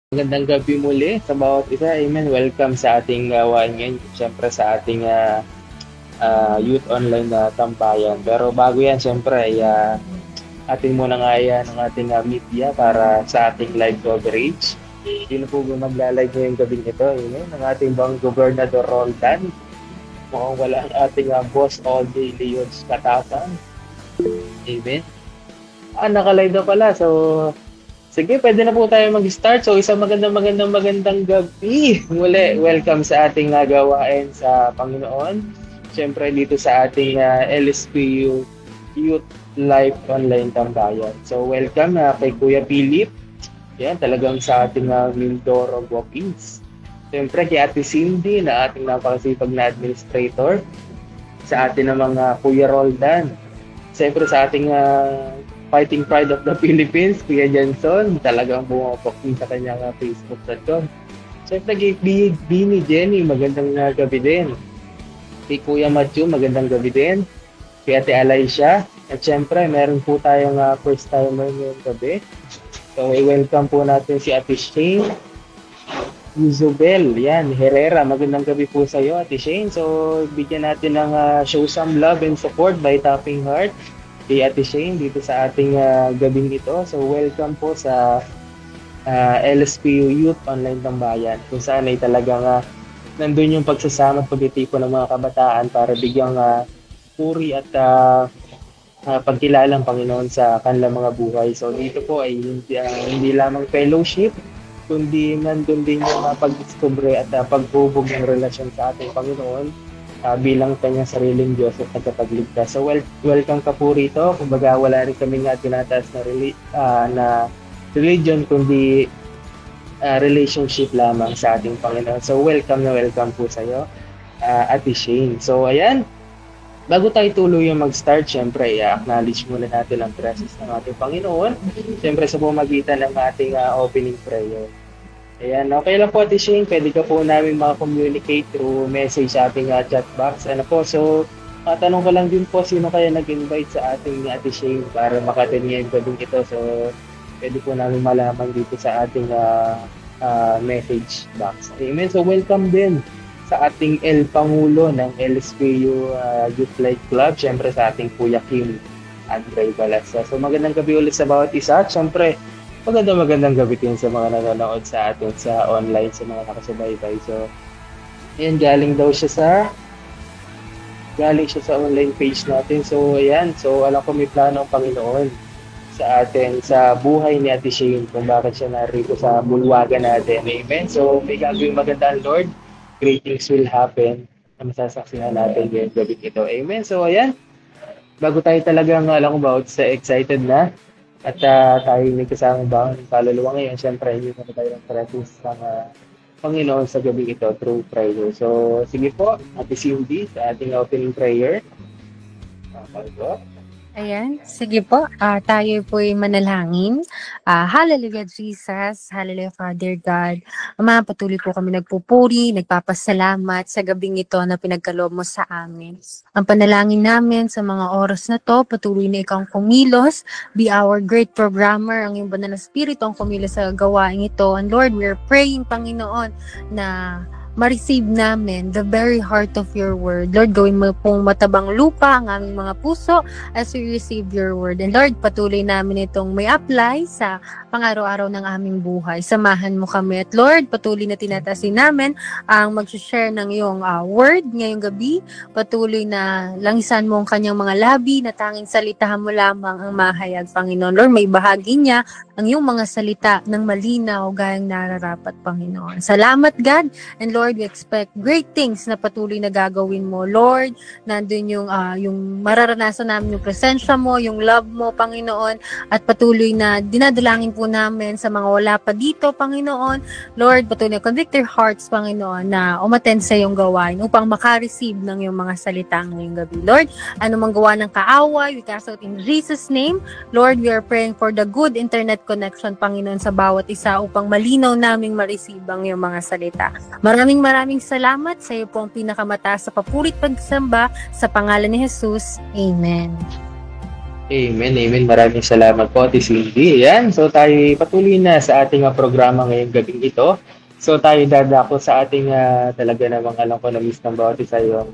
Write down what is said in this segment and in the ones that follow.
Magandang gabi muli sa bawat isa. Amen. Welcome sa ating gawain ngayon. Siyempre sa ating Youth Online na tambayan. Pero bago yan, siyempre, ating muna nga yan ang ating media para sa ating live coverage. Sino po ba magla-live ngayong gabing ito? Amen. Ang ating bang Gobernador Roldan. Mukhang wala ang ating boss all day, Leon Katapang. Amen. Naka-live na pala. So, sige, pwede na po tayo mag-start. So, isang magandang gabi. Muli, welcome sa ating gawain sa Panginoon. Siyempre, dito sa ating LSPU Youth Life Online Tambayan. So, welcome kay Kuya Philip. Yan, talagang sa ating Mindoro Walkings. Siyempre, kay Ate Cindy na ating napakasipag na administrator. Sa ating mga Kuya Roldan. Siyempre, sa ating Fighting Pride of the Philippines, Kuya Jenson, talagang bumapakting sa kanyang Facebook.com. Siyempre, kay Bini Jenny, magandang gabi din. Kay Kuya Matthew, magandang gabi din. Kay Ate Alicia, at siyempre, meron po tayong first timer ngayong gabi. So, i-welcome po natin si Ate Shane Yuzubel, yan, Herrera, magandang gabi po sa iyo, Ate Shane. So, bigyan natin ng show some love and support by tapping heart kay Ate Shane dito sa ating gabing ito. So, welcome po sa LSPU Youth Online Tambayan. Kung saan ay talagang nandun yung pagsasama at pagtitipon ng mga kabataan para bigyang puri at pagkilalang Panginoon sa kanilang mga buhay. So, dito po ay hindi lamang fellowship, kundi nandun din yung pagdiscover at paghubog ng relasyon sa ating Panginoon bilang kanyang sariling Diyos at tagapagligtas. So, welcome ka po rito. Kumbaga, wala rin kami nga tinataas na religion, kundi relationship lamang sa ating Panginoon. So, welcome na welcome po sa iyo, Ate Shane. So, ayan. Bago tayo tuloy yung mag-start, syempre, i-acknowledge muna natin ang presence ng ating Panginoon. Syempre, sa pamamagitan ng ating opening prayer. Ayan, okay lang po Ate Shane, pwede ka po namin communicate through message sa ating chat box. Ano po, so tanong ko lang din po sino kaya nag-invite sa ating Ate Shane para makatin niya yung gabing ito. So pwede po namin malaman dito sa ating message box. Amen, so welcome din sa ating El Pangulo ng LSPU Youth Life Club, syempre sa ating Kuya Kim Andre Balasa. So magandang gabi ulit sa bawat isa. Syempre, magandang gabi din sa mga nanonood sa atin sa online, sa mga nakasubaybay. So, ayan, galing siya sa online page natin. So, ayan. So, alam ko may plano ang Panginoon sa atin, sa buhay ni Ate Shane, kung bakit siya narito sa bulwagan natin. Amen. So, may gagawin maganda ang Lord. Great things will happen na masasaksihan natin ngayong gabi ito. Amen. So, ayan. Bago tayo talagang alam ko about sa excited na, at tayo may kasama ba ang kaluluwa ngayon, siyempre hindi na tayo ng presence ng Panginoon sa gabi ito through prayer. So, sige po, Ate Cindy, sa ating opening prayer. Ayan, sige po, tayo po'y manalangin. Hallelujah Jesus, Hallelujah Father God. Ama, patuloy po kami nagpupuri, nagpapasalamat sa gabing ito na pinagkaloob mo sa amin. Ang panalangin namin sa mga oras na to, patuloy na ikaw kumilos, be our great programmer, ang iyong banal na spirito ang kumilos sa gawain ito. And Lord, we're praying, Panginoon, na ma-receive namin the very heart of your word. Lord, gawin mo pong matabang lupa ang aming mga puso as we receive your word. And Lord, patuloy namin itong may apply sa pang-araw-araw ng aming buhay. Samahan mo kami. At Lord, patuloy na tinatasin namin ang mag-share ng iyong word ngayong gabi. Patuloy na langisan mo ang kanyang mga labi na tanging salitahan mo lamang ang mahayag, Panginoon. Lord, may bahagi niya ang iyong mga salita ng malinaw gayang nararapat, Panginoon. Salamat, God. And Lord, we expect great things na patuloy na gagawin mo. Lord, nandun yung mararanasan namin yung presensya mo, yung love mo, Panginoon, at patuloy na dinadalangin po namin sa mga wala pa dito, Panginoon. Lord, patuloy na convict their hearts, Panginoon, na umattend sa iyong gawain upang makareceive ng iyong mga salita ngayong gabi. Lord, anumang gawa ng kaaway, we cast out in Jesus' name. Lord, we are praying for the good internet connection, Panginoon, sa bawat isa upang malinaw naming ma-receive ang iyong mga salita. Maraming salamat sa iyo pong pinakamataas sa papurit pagsamba sa pangalan ni Jesus. Amen. Amen, amen. Maraming salamat po, Ate Cindy. Ayan, so tayo patuloy na sa ating programa ngayong gabing ito. So tayo dadako sa ating talaga namang alam ko na miss ng bawat isa yung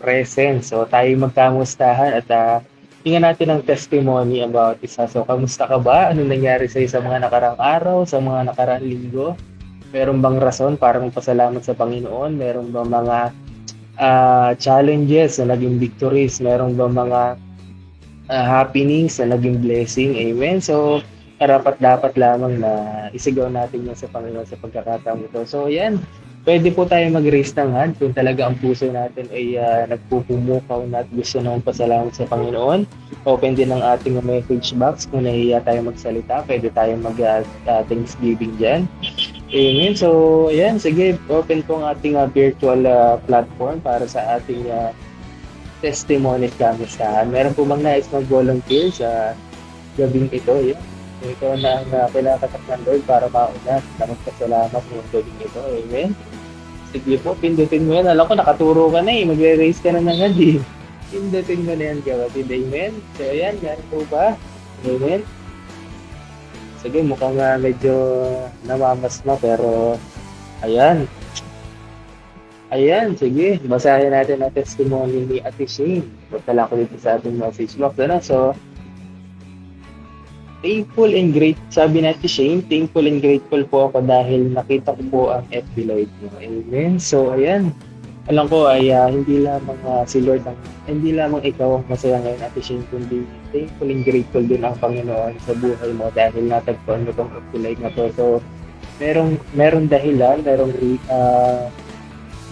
presence. So tayo magkamustahan at tingnan natin ang testimony ang bawat isa. So kamusta ka ba? Anong nangyari sa sa mga nakarang araw, sa mga nakarang linggo? Meron bang rason para magpasalamat sa Panginoon? Meron bang mga challenges na naging victories? Meron bang mga happenings na naging blessing. Amen. So, karapat dapat lamang na isigaw natin yan sa Panginoon sa pagkakataon ito. So, yan. Pwede po tayo mag-raise ng hand kung talaga ang puso natin ay nagpupumukaw na at gusto nang pasalamat sa Panginoon. Open din ang ating message box kung nahihiya tayo magsalita. Pwede tayo mag-thanksgiving dyan. Amen. So, ayan. Sige, open po ang ating virtual platform para sa ating testimony kamustahan. Meron po bang nais mag-volunteer sa gabing ito? Yun. So, ito na ang pinakatak ng Lord para mauna. Salamat ng gabing ito. Amen. Sige po, pindutin mo yan. Alam ko, nakaturo ka na eh. Magre-raise ka na ng hand eh. Pindutin mo na yan, kapatid. Amen. So, ayan. Yan po ba? Amen. Sige, mukhang medyo namamasma pero ayan. Ayan, sige. Basahin natin ang testimony ni Ate Shane. Punta lang ko dito sa ating message box. Ano? So, thankful and grateful. Sabi ni Ate Shane, thankful and grateful po ako dahil nakita ko po ang FB Live niyo. Amen. So, ayan. Alam ko ay hindi lamang si Lord hindi lamang ikaw ang masaya ngayon, Ate Shane, kundi thankful and grateful din ang Panginoon sa buhay mo dahil natagpuan mo itong FB Live na to. So, merong dahilan,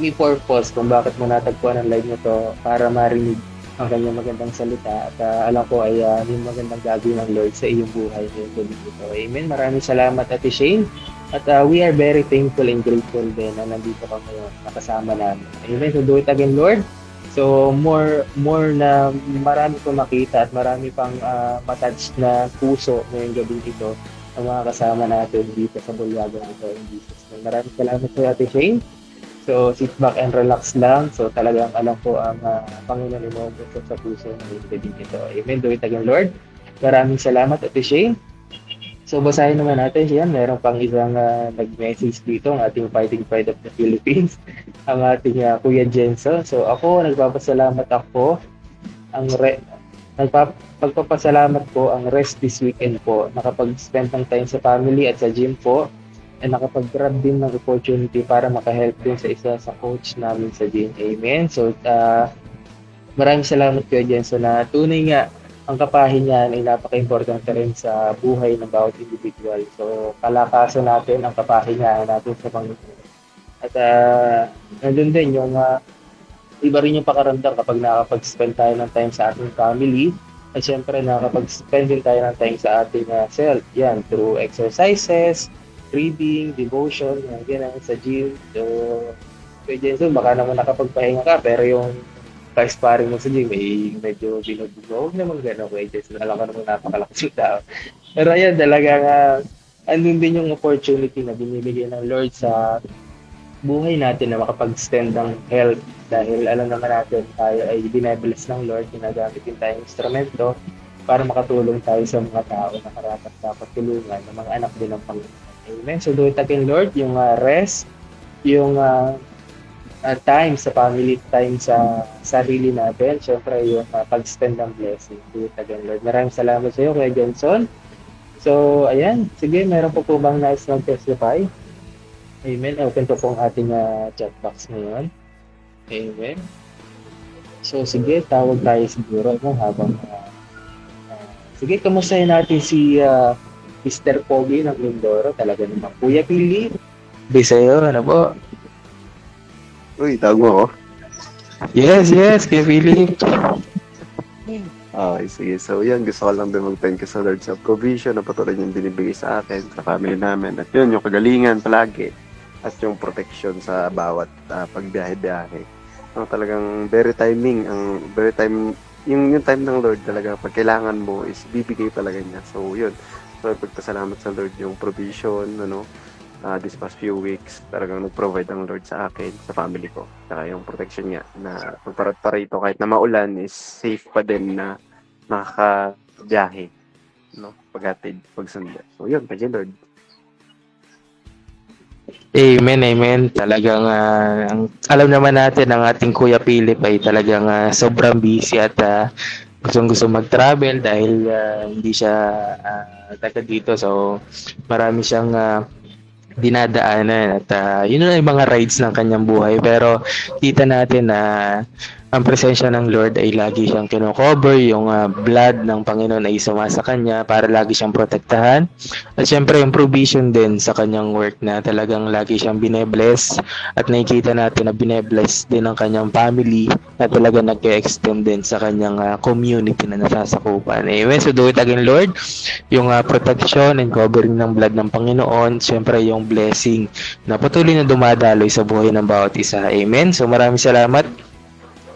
may purpose kung bakit mo natagpuan ang live nito para marinig ang kanyang magandang salita at alam ko ay yung magandang gagawin ng Lord sa iyong buhay ngayong gabi ito. Amen. Maraming salamat, Ate Shane. At we are very thankful and grateful din na nandito ka ngayon, nakasama namin. Amen. So do it again, Lord. So more na marami kong makita at marami pang matouch na puso ngayong gabi ito ang mga kasama natin dito sa bulwagan ito in Jesus' name. Maraming salamat po, Ate Shane. So, sit back and relax lang. So, talagang alam ko ang Panginoon mo gusto sa puso ng gabi ito. Amen. Do it again, Lord. Maraming salamat, Ate Shane. So, basahin naman natin yan. Meron pang isang nag-message dito, ang ating Fighting Pride of the Philippines, ang ating Kuya Jenso. So, nagpapasalamat ako. Nagpapasalamat po ang rest this weekend po. Nakapag-spend ng time sa family at sa gym po. And nakapag-grab din ng opportunity para makahelp din sa isa sa coach namin sa gym. Amen. So, maraming salamat kayo dyan. So, na tunay nga, ang kapahin niyan ay napaka-importante rin sa buhay ng bawat individual. So, kalakasan natin ang kapahingaan natin sa Panginoon. At nandun din yung iba rin yung pakaramdam kapag nakapag-spend tayo ng time sa ating family. At syempre, nakapag-spend din tayo ng time sa ating self. Yan, through exercises, reading, devotion, ganyan sa gym. So, pwede so, baka naman nakapagpahinga ka, pero yung ka-sparring mo sa gym, medyo binubugo. Huwag naman gano'n, pwede. So, alam ka naman napakalakas yung tao. Pero ayan, talagang andun din yung opportunity na binibigay ng Lord sa buhay natin na makapag-stand ng health dahil alam naman natin tayo ay binabless ng Lord, ginagamit din tayong instrumento para makatulong tayo sa mga tao na karapat dapat tulungan ng mga anak din ng Panginoon. Amen. So do it again, Lord, yung rest, yung time sa family, time sa sarili natin, syempre yung pag-spend ng blessing. Do it again, Lord. Maraming salamat sa iyo, Kuya Johnson. So, ayan. Sige, meron po bang nais mag-testify? Amen. Open po ang ating chat box ngayon. Amen. So, sige, tawag tayo siguro habang sige, kamustahin natin si Mr. Pogi ng Mindoro. Talaga naman. Kuya Pili, Bisaya, ano po? Uy, tawag mo ako? Yes, Kuya Pili. Okay, sige. So, yan. Gusto ko lang din mag-thank you sa Lord sa provision na patuloy niyong binibigay sa akin, sa family namin. At yun, yung kagalingan palagi. At yung protection sa bawat pagbiyahe-biyahe. Talagang very timing. Yung time ng Lord talaga, pag kailangan mo is bibigay talaga niya. So, yun. So, pagpasalamat sa Lord yung provision, this past few weeks, talagang nag-provide ang Lord sa akin, sa family ko. Saka yung protection niya, na pagparat-parito kahit na maulan is safe pa din na biyahe, no? Paghatid, pagsunda. So, yun, kay Lord. Amen, amen. Talagang alam naman natin ang ating Kuya Philip ay talagang sobrang busy at gustong-gusto mag-travel dahil hindi siya taga dito. So marami siyang dinadaanan at yun na yung mga rides ng kanyang buhay. Pero kita natin na ang presensya ng Lord ay lagi siyang kino-cover, yung blood ng Panginoon ay sumasa kanya para lagi siyang protektahan. At syempre yung provision din sa kanyang work na talagang lagi siyang binebless at nakikita natin na binebless din ang kanyang family na talagang nag-extend din sa kanyang community na nasasakupan. Amen. So do it again, Lord. Yung protection and covering ng blood ng Panginoon, syempre yung blessing na patuloy na dumadaloy sa buhay ng bawat isa. Amen. So maraming salamat,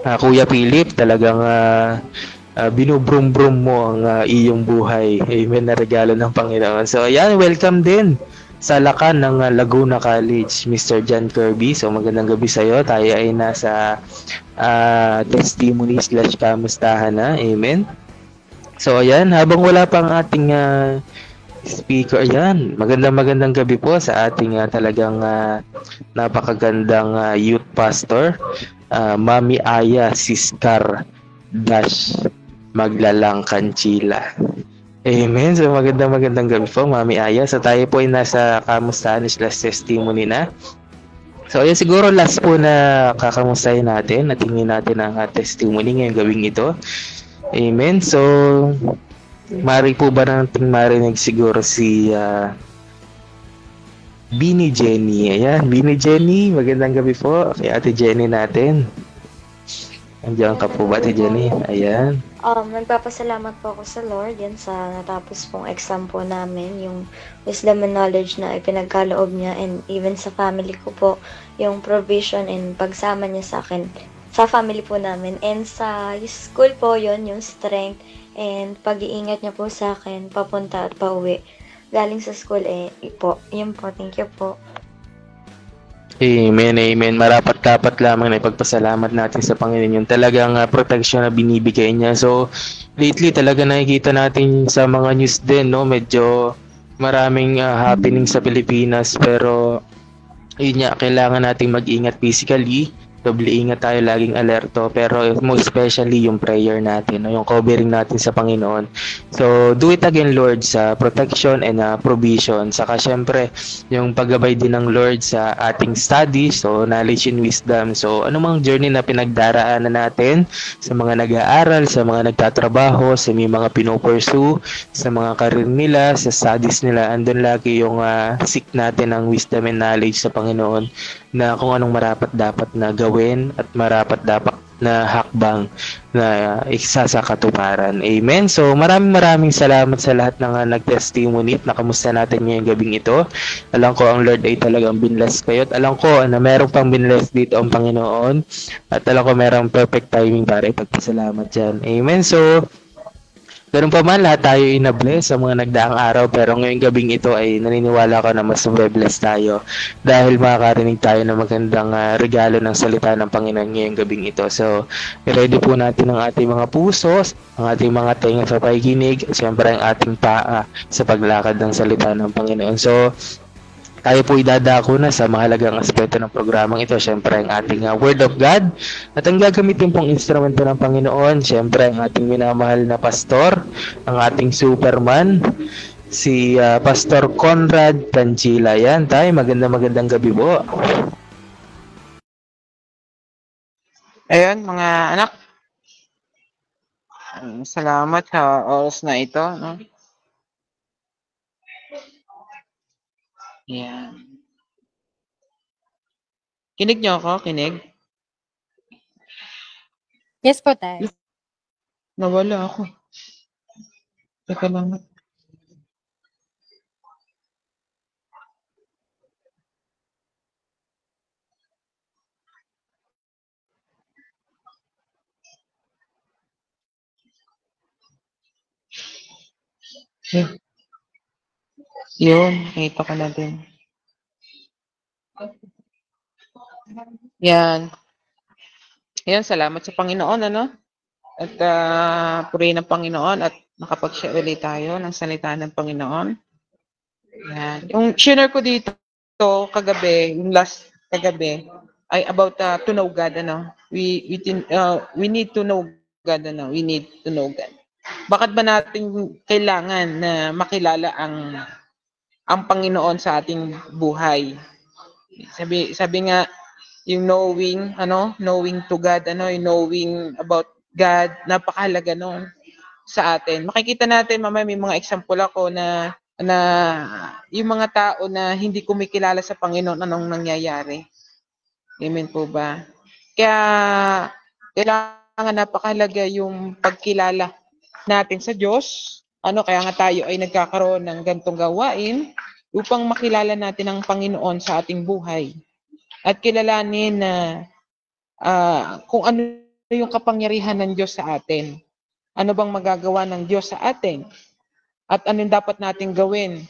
Kuya Philip. Talagang binubrum-brum mo ang iyong buhay. Amen, na regalo ng Panginoon. So ayan, welcome din sa lakan ng Laguna College, Mr. John Kirby. So magandang gabi sa iyo. Tayo ay nasa testimony / kamustahan na. Amen. So ayan, habang wala pang ating speaker, ayan, magandang gabi po sa ating talagang napakagandang youth pastor, Mami Aya Siskar Dash Maglalang Kanchila. Amen. So magandang gabi po, Mami Aya. So tayo po ay nasa kamustahan / testimony na. So ayan, siguro last po na kakamustahin natin at tingin natin ang testimony ngayong gabing ito. Amen. So mari po ba natin marinig siguro si Bini Jenny. Ayan, Bini Jenny, magandang gabi po kay Ate Jenny natin. Andiyan ka po ba, Ate Jenny? Ayan. Nagpapasalamat po ako sa Lord yan sa natapos pong exam po namin, yung wisdom and knowledge na ipinagkaloob niya, and even sa family ko po, yung provision and pagsama niya sa akin, sa family po namin, and sa school po yon yung strength and pag-iingat niya po sa akin papunta at pauwi galing sa school po. Yun po, thank you po. Amen, amen. Marapat-dapat lamang na ipagpasalamat natin sa Panginoon yung talagang protection na binibigay niya. So, lately talaga nakikita natin sa mga news din, no? Medyo maraming happening sa Pilipinas, pero yun nga, kailangan nating mag-ingat physically. Doble ingat tayo, laging alerto, pero most especially yung prayer natin, no? Yung covering natin sa Panginoon. So do it again, Lord, sa protection and provision. Saka syempre yung paggabay din ng Lord sa ating studies, so knowledge and wisdom. So anumang journey na pinagdaraanan natin, sa mga nag-aaral, sa mga nagtatrabaho, sa may mga pinopursue, sa mga career nila, sa studies nila, andun lagi yung seek natin ng wisdom and knowledge sa Panginoon, na kung anong marapat dapat na gawin at marapat dapat na hakbang na isa sa katuparan. Amen. So maraming salamat sa lahat ng nag-testimony at nakamusta natin ngayong gabing ito. Alam ko ang Lord ay talagang binless kayo at alam ko na meron pang binless dito ang Panginoon at alam ko merong perfect timing para ipagpasalamat dyan. Amen. So ganun pa man, lahat tayo inabless sa mga nagdaang araw, pero ngayong gabing ito ay naniniwala ko na mas bless tayo dahil makakarinig tayo ng magandang regalo ng salita ng Panginoon ngayong gabing ito. So, ready po natin ang ating mga puso, ang ating mga tenga sa pakikinig, at syempre ang ating paa sa paglakad ng salita ng Panginoon. So, tayo po idadako na sa mahalagang aspeto ng programang ito. Siyempre, ang ating Word of God. At ang gagamitin pong instrumento ng Panginoon, siyempre, ang ating minamahal na pastor, ang ating Superman, si Pastor Conrad Tanchila. Yan, tayo. Magandang gabi po. Ayun, mga anak. Salamat sa oras na ito. No? Yan. Kinig niyo ako? Kinig? Yes po, tayo. Nawala ako. Teka lang. Yun, nakita ko na din. Yan. Yan, salamat sa Panginoon, ano? At purihin ng Panginoon at makapag-share ulit tayo ng salita ng Panginoon. Yan. Yung share ko dito kagabi, yung last kagabi, ay about to know God. We need to know God. We need to know God. Bakit ba natin kailangan na makilala ang Panginoon sa ating buhay? Sabi nga, yung knowing to God, yung knowing about God, napakahalaga nun sa atin. Makikita natin, mamaya may mga example ako na yung mga tao na hindi kumikilala sa Panginoon, anong nangyayari. Amen po ba? Kaya, kailangan napakahalaga yung pagkilala natin sa Diyos. Kaya nga tayo ay nagkakaroon ng gantong gawain upang makilala natin ang Panginoon sa ating buhay. At kilalanin na kung ano yung kapangyarihan ng Diyos sa atin. Ano bang magagawa ng Diyos sa atin? At anong dapat natin gawin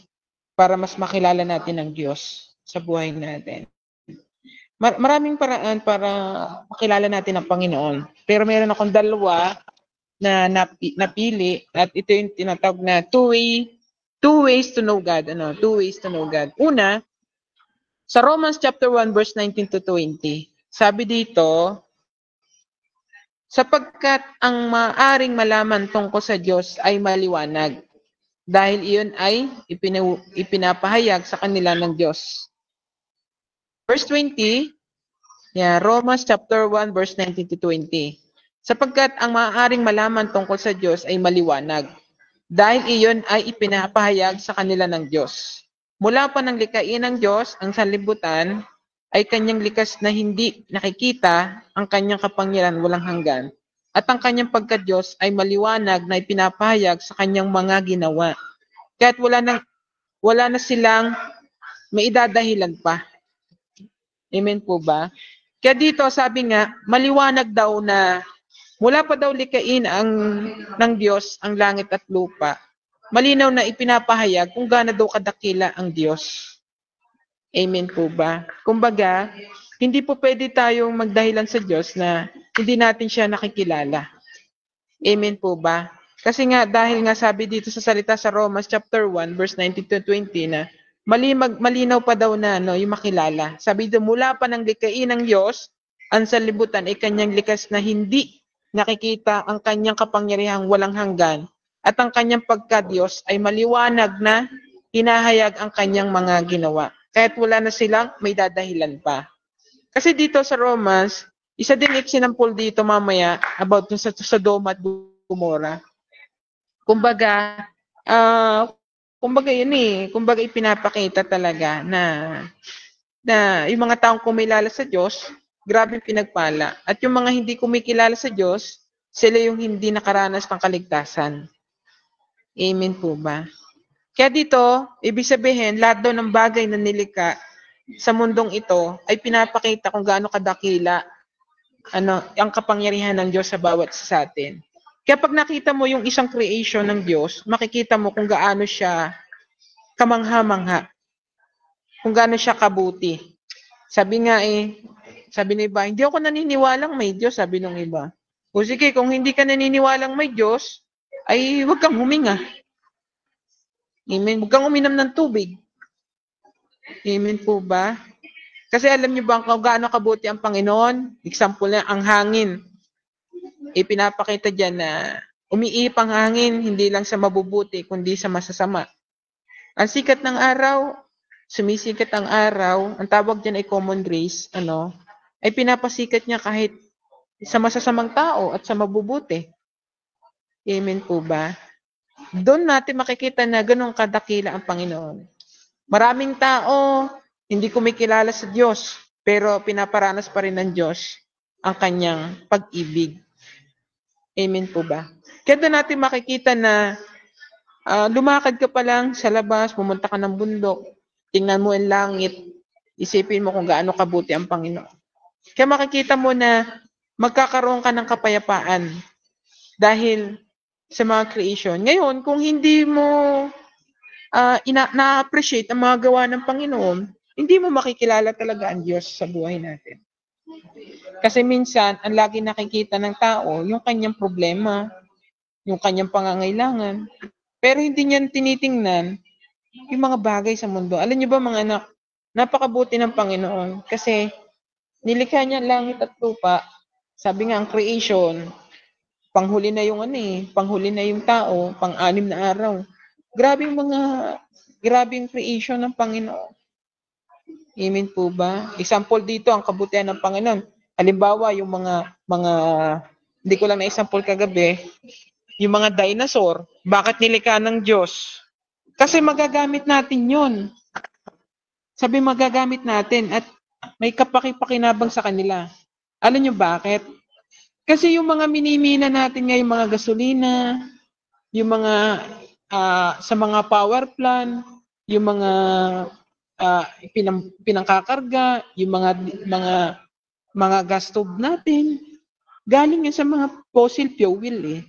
para mas makilala natin ang Diyos sa buhay natin. Maraming paraan para makilala natin ang Panginoon. Pero meron akong dalawa na napili at ito yung tinatawag na two ways to know God. Two ways to know God. Una, sa Romans chapter 1 verse 19 to 20. Sabi dito, sapagkat ang maaring malaman tungkol sa Diyos ay maliwanag, dahil iyon ay ipinapahayag sa kanila ng Diyos. Verse 20, Romans chapter 1 verse 19 to 20. Sapagkat ang maaaring malaman tungkol sa Diyos ay maliwanag, dahil iyon ay ipinapahayag sa kanila ng Diyos. Mula pa ng likhain ng Diyos, ang sanlibutan ay kanyang likas na hindi nakikita ang kanyang kapangyarihan walang hanggan. At ang kanyang pagka-Diyos ay maliwanag na ipinapahayag sa kanyang mga ginawa. Kaya't wala na silang maidadahilan pa. Amen po ba? Kaya dito sabi nga, maliwanag daw na mula pa daw likhain ng Diyos ang langit at lupa. Malinaw na ipinapahayag kung gaano daw kadakila ang Diyos. Amen po ba? Kumbaga, hindi po pwede tayong magdahilan sa Diyos na hindi natin siya nakikilala. Amen po ba? Kasi nga, dahil nga sabi dito sa salita sa Romans chapter 1, verse 19 to 20 na malinaw pa daw na yung makilala. Sabi dito, mula pa ng likhain ng Diyos, ang sanlibutan ay kanyang likas na hindi nakikita ang kanyang kapangyarihang walang hanggan at ang kanyang pagka-Diyos ay maliwanag na hinahayag ang kanyang mga ginawa. Kahit wala na silang may dadahilan pa. Kasi dito sa Romans, isa din example dito mamaya about sa Sodoma at Gomora. Kumbaga, kumbaga ipinapakita talaga na yung mga taong kumilala sa Diyos, grabe pinagpala. At yung mga hindi kumikilala sa Diyos, sila yung hindi nakaranas ng kaligtasan. Amen po ba? Kaya dito, ibig sabihin, lahat daw ng bagay na nilikha sa mundong ito ay pinapakita kung gaano kadakila ang kapangyarihan ng Diyos sa bawat isa sa atin. Kaya pag nakita mo yung isang creation ng Diyos, makikita mo kung gaano siya kamangha-mangha, kung gaano siya kabuti. Sabi ng iba, hindi ako naniniwalang may Diyos, sabi ng iba. O sige, kung hindi ka naniniwalang may Diyos, ay huwag kang huminga. Amen. Huwag kang uminom ng tubig. Amen po ba? Kasi alam niyo ba kung gaano kabuti ang Panginoon? Example na, ang hangin. Ipinapakita dyan na umiipang ang hangin, hindi lang sa mabubuti, kundi sa masasama. Ang sikat ng araw, sumisikat ang araw, ang tawag dyan ay common rays, ay pinapasikat niya kahit sa masasamang tao at sa mabubuti. Amen po ba? Doon natin makikita na ganun kadakila ang Panginoon. Maraming tao hindi kumikilala sa Diyos, pero pinaparanas pa rin ng Diyos ang kanyang pag-ibig. Amen po ba? Kaya doon natin makikita na lumakad ka pa lang sa labas, pumunta ka ng bundok, tingnan mo ang langit, isipin mo kung gaano kabuti ang Panginoon. Kaya makikita mo na magkakaroon ka ng kapayapaan dahil sa mga creation. Ngayon, kung hindi mo na-appreciate ang mga gawa ng Panginoon, hindi mo makikilala talaga ang Diyos sa buhay natin. Kasi minsan, ang lagi nakikita ng tao, yung kanyang problema, yung kanyang pangangailangan. Pero hindi niya tinitingnan yung mga bagay sa mundo. Alam niyo ba mga anak, napakabuti ng Panginoon kasi nilikha niya langit at lupa. Sabi nga ang creation, panghuli na yung panghuli na yung tao, pang-anim na araw. Grabe yung creation ng Panginoon. Amen po ba? Example dito, ang kabutihan ng Panginoon. Halimbawa, yung mga hindi ko lang na-example kagabi, yung mga dinosaur, bakit nilikha ng Diyos? Kasi magagamit natin yun. Sabi magagamit natin at may kapakipakinabang sa kanila. Alam nyo bakit? Kasi yung mga minimina natin ngayon, mga gasolina, yung mga sa mga power plant, yung mga pinangkakarga, yung mga gas stove natin, galing yan sa mga fossil fuel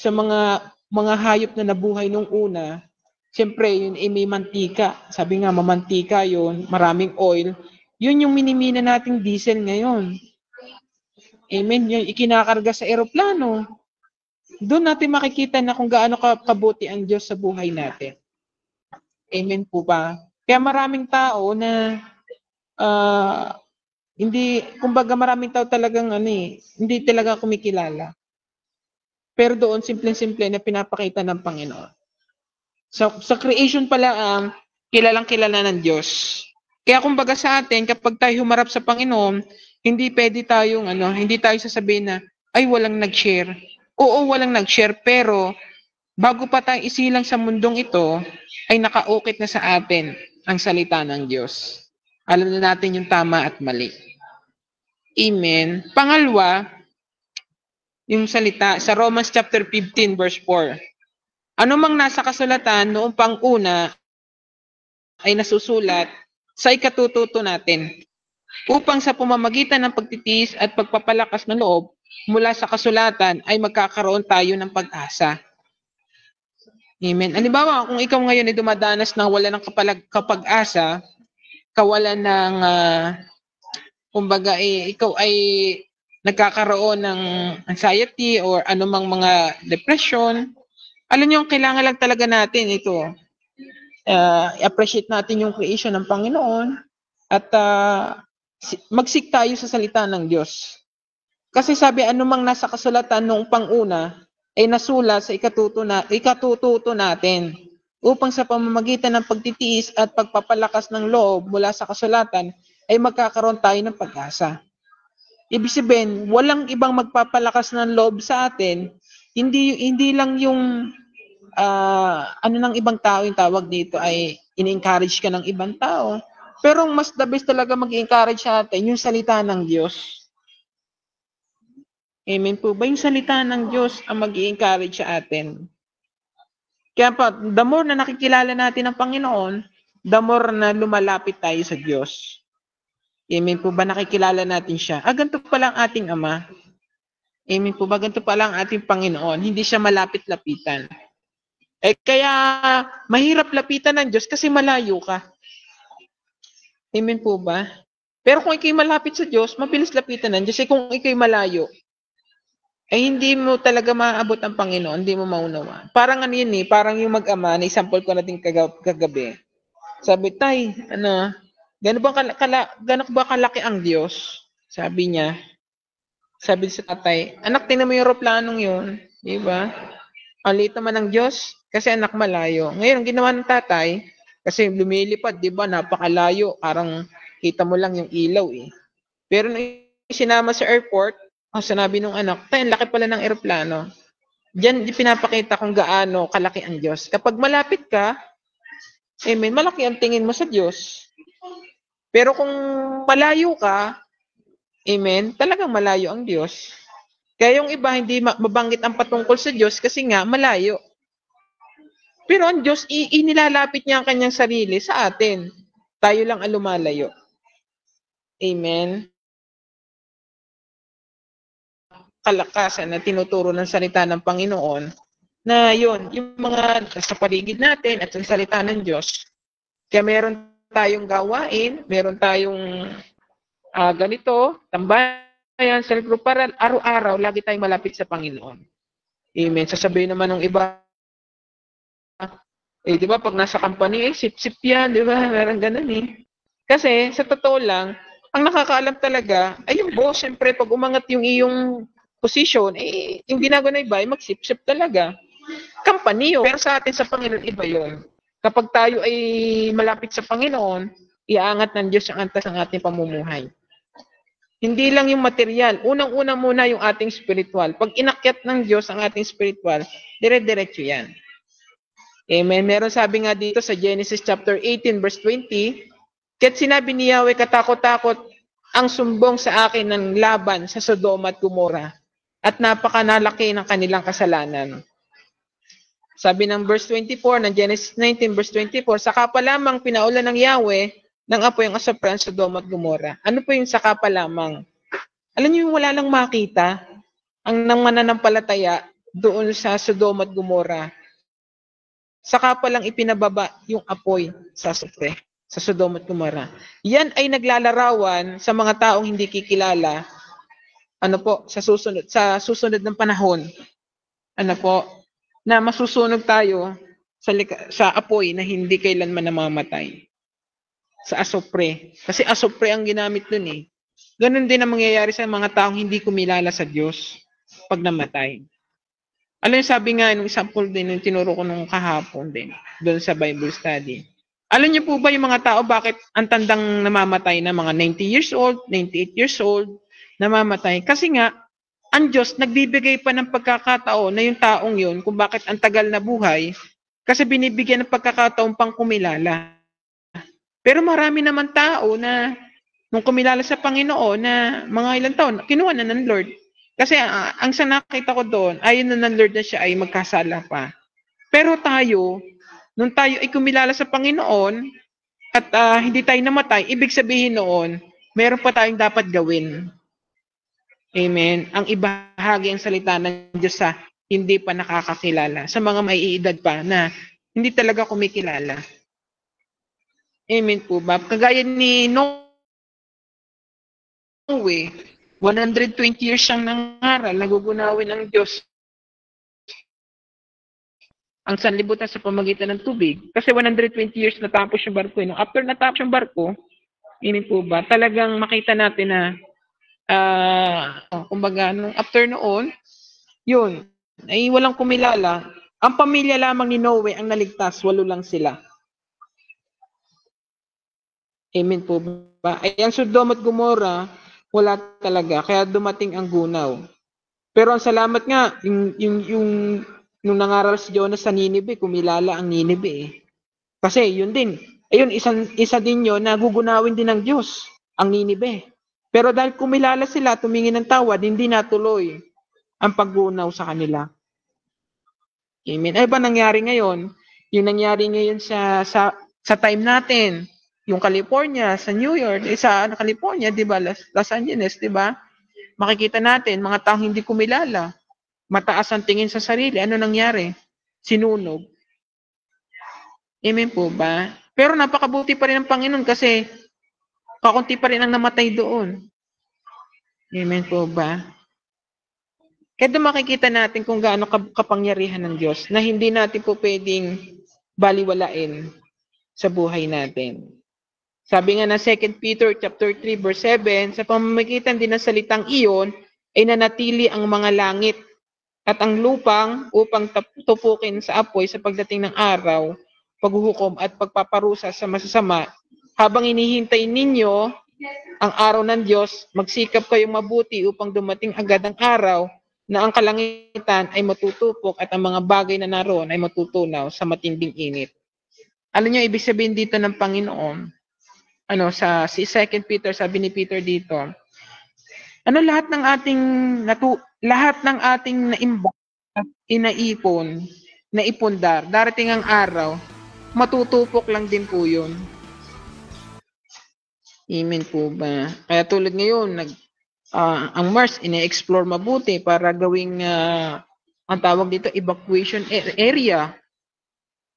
Sa mga hayop na nabuhay nung una, siyempre yun may mantika. Sabi nga mamantika yun, maraming oil. Yun yung minimina nating diesel ngayon. Amen. Yung ikinakarga sa eroplano. Doon natin makikita na kung gaano kabuti ang Diyos sa buhay natin. Amen po ba? Kaya maraming tao na kumbaga maraming tao talagang hindi talaga kumikilala. Pero doon simple-simple na pinapakita ng Panginoon. Sa creation pala kilalang-kilala ng Diyos. Kaya kumbaga sa atin kapag tayo humarap sa Panginoon, hindi tayo sasabihin na ay walang nag-share. Oo, walang nag-share pero bago pa tayo isilang sa mundong ito, ay nakaukit na sa atin ang salita ng Diyos. Alam na natin yung tama at mali. Amen. Pangalawa, yung salita sa Romans chapter 15 verse 4. Ano mang nasa kasulatan noong pang-una ay nasusulat sa ikatututo natin upang sa pamamagitan ng pagtitiis at pagpapalakas ng loob mula sa kasulatan ay magkakaroon tayo ng pag-asa. Amen. Halimbawa, kung ikaw ngayon ay dumadanas ng wala ng kapag-asa, kawalan ng kumbaga ikaw ay nagkakaroon ng anxiety or anumang mga depression, alam niyo, kailangan lang talaga natin ito. I-appreciate natin yung creation ng Panginoon at mag-seek tayo sa salita ng Diyos. Kasi sabi, anumang nasa kasulatan noong pang-una ay nasulat sa ikatututo natin upang sa pamamagitan ng pagtitiis at pagpapalakas ng loob mula sa kasulatan ay magkakaroon tayo ng pag-asa. Ibig sabihin, walang ibang magpapalakas ng loob sa atin, hindi lang yung ng ibang tao yung tawag dito ay in-encourage ka ng ibang tao. Pero mas the best talaga mag-encourage sa atin yung salita ng Diyos. Amen po ba? Yung salita ng Diyos ang mag-encourage sa atin. Kaya pa, the more na nakikilala natin ang Panginoon, the more na lumalapit tayo sa Diyos. Amen po ba? Nakikilala natin siya. Ganito pala ang ating Ama. Amen po ba? Ganito pala ang ating Panginoon. Hindi siya malapit-lapitan. Kaya mahirap lapitan ng Diyos kasi malayo ka. Amen po ba? Pero kung ikay malapit sa Diyos, mabilis lapitan ng Diyos. Kung ikay malayo, hindi mo talaga maaabot ang Panginoon, hindi mo maunawa. Parang parang yung mag-ama, na-example ko natin kagabi. Sabi, tay, gano'n ba kalaki ang Diyos? Sabi niya. Sabi sa tatay, anak, tingnan mo yung aeroplanong yun. Di ba? Ang liit naman ng Diyos, kasi anak malayo. Ngayon, ang ginawa ng tatay, kasi lumilipad, di ba, napakalayo. Parang kita mo lang yung ilaw Pero nung sinama sa airport, sinabi nung anak, tay, ang laki pala ng aeroplano. Diyan pinapakita kung gaano kalaki ang Diyos. Kapag malapit ka, amen, malaki ang tingin mo sa Diyos. Pero kung malayo ka, amen, talagang malayo ang Diyos. Kaya yung iba, hindi mabanggit ang patungkol sa Diyos kasi nga, malayo. Pero ang Diyos, inilalapit niya ang kanyang sarili sa atin. Tayo lang ang lumalayo. Amen. Kalakasan na tinuturo ng salita ng Panginoon na yun, yung mga sa paligid natin at sa salita ng Diyos. Kaya meron tayong gawain, meron tayong ganito, tambayan, self-group para araw-araw lagi tayong malapit sa Panginoon. Amen. Sasabihin naman ng iba, di ba, pag nasa company, sip-sip yan, di ba? Meron ganun eh. Kasi, sa totoo lang, ang nakakaalam talaga ay yung boss. Siyempre, pag umangat yung iyong position, yung ginagawa na iba, ay magsip-sip talaga. Company yun. Pero sa atin sa Panginoon, iba yun. Kapag tayo ay malapit sa Panginoon, iaangat ng Diyos ang antas ng ating pamumuhay. Hindi lang yung material. Unang-una muna yung ating spiritual. Pag inakyat ng Diyos ang ating spiritual, dire-diretso yan. Amen. Meron sabi nga dito sa Genesis chapter 18 verse 20, kaya't sinabi ni Yahweh, katakot-takot ang sumbong sa akin ng laban sa Sodoma at Gomora at napakanalaki ng kanilang kasalanan. Sabi ng verse 24 ng Genesis 19 verse 24, saka pa lamang pinaulan ng Yahweh ng apoy ang asapran sa Sodoma at Gomora. Ano po yung saka pa lamang? Alam niyo yung wala lang makita ang nang mananampalataya doon sa Sodoma at Gomora. Saka pa lang ipinababa yung apoy sa asupre, sa Sodoma at Gomora. Yan ay naglalarawan sa mga taong hindi kikilala, sa susunod ng panahon, na masusunog tayo sa apoy na hindi kailanman namamatay. Sa asupre. Kasi asupre ang ginamit dun eh. Ganun din ang mangyayari sa mga taong hindi kumilala sa Diyos pag namatay. Alam niyo, sabi nga, nung example din, yung tinuro ko nung kahapon din, doon sa Bible study. Alam niyo po ba yung mga tao, bakit ang tandang namamatay na mga 90 years old, 98 years old, namamatay? Kasi nga, ang Diyos nagbibigay pa ng pagkakataon na yung taong yun, kung bakit ang tagal na buhay, kasi binibigyan ng pagkakataon pang kumilala. Pero marami naman tao na, nung kumilala sa Panginoon na mga ilang taon, kinuha na ng Lord. Kasi ang sa nakita ko doon, ayon na ng Lord na siya ay magkasala pa. Pero tayo, nung tayo ay kumilala sa Panginoon at hindi tayo namatay, ibig sabihin noon, meron pa tayong dapat gawin. Amen. Ang ibahagi ang salita ng Diyos sa hindi pa nakakakilala, sa mga may edad pa na hindi talaga kumikilala. Amen po ba? Kagaya ni Noe, 120 years siyang nangaral, nagugunawin ng Diyos ang sanlibutan sa pamagitan ng tubig. Kasi 120 years natapos yung barko. Nung after natapos yung barko, amen po ba? Talagang makita natin na kumbaga, nung after noon, yun, ay walang kumilala. Ang pamilya lamang ni Noe ang naligtas, 8 lang sila. Amen po ba? Ay ang Sodoma at Gomora, wala talaga, kaya dumating ang gunaw. Pero ang salamat nga, nung nangaral si Jonas sa Ninive, kumilala ang Ninive eh. Kasi yun din, ayun, isa din yun na gugunawin din ng Diyos, ang Ninive. Pero dahil kumilala sila, tumingin ng tawad, hindi natuloy ang paggunaw sa kanila. Amen. Ay ba nangyari ngayon? Yung nangyari ngayon sa time natin, yung California, sa New York, sa California, di ba, Los Angeles, di ba? Makikita natin, mga taong hindi kumilala, mataas ang tingin sa sarili, ano nangyari? Sinunog. Amen po ba? Pero napakabuti pa rin ng Panginoon kasi kakunti pa rin ang namatay doon. Amen po ba? Kaya doon makikita natin kung gaano kapangyarihan ng Diyos na hindi natin po pwedeng baliwalain sa buhay natin. Sabi nga na 2 Peter chapter 3 verse 7, sa pamamagitan din ng salitang iyon ay nanatili ang mga langit at ang lupang upang tupukin sa apoy sa pagdating ng araw, paghuhukom at pagpaparusa sa masasama. Habang inihintay ninyo ang araw ng Diyos, magsikap kayong mabuti upang dumating agad ang araw na ang kalangitan ay matutupok at ang mga bagay na naroon ay matutunaw sa matinding init. Alam niyo, ibig sabihin dito ng Panginoon, sa 2 Peter, sabi ni Peter dito, lahat ng ating naimbak at inaipon, naipundar, darating ang araw, matutupok lang din po yun. Amen po ba? Kaya tulad ngayon, ang Mars, ine-explore mabuti para gawing, ang tawag dito, evacuation area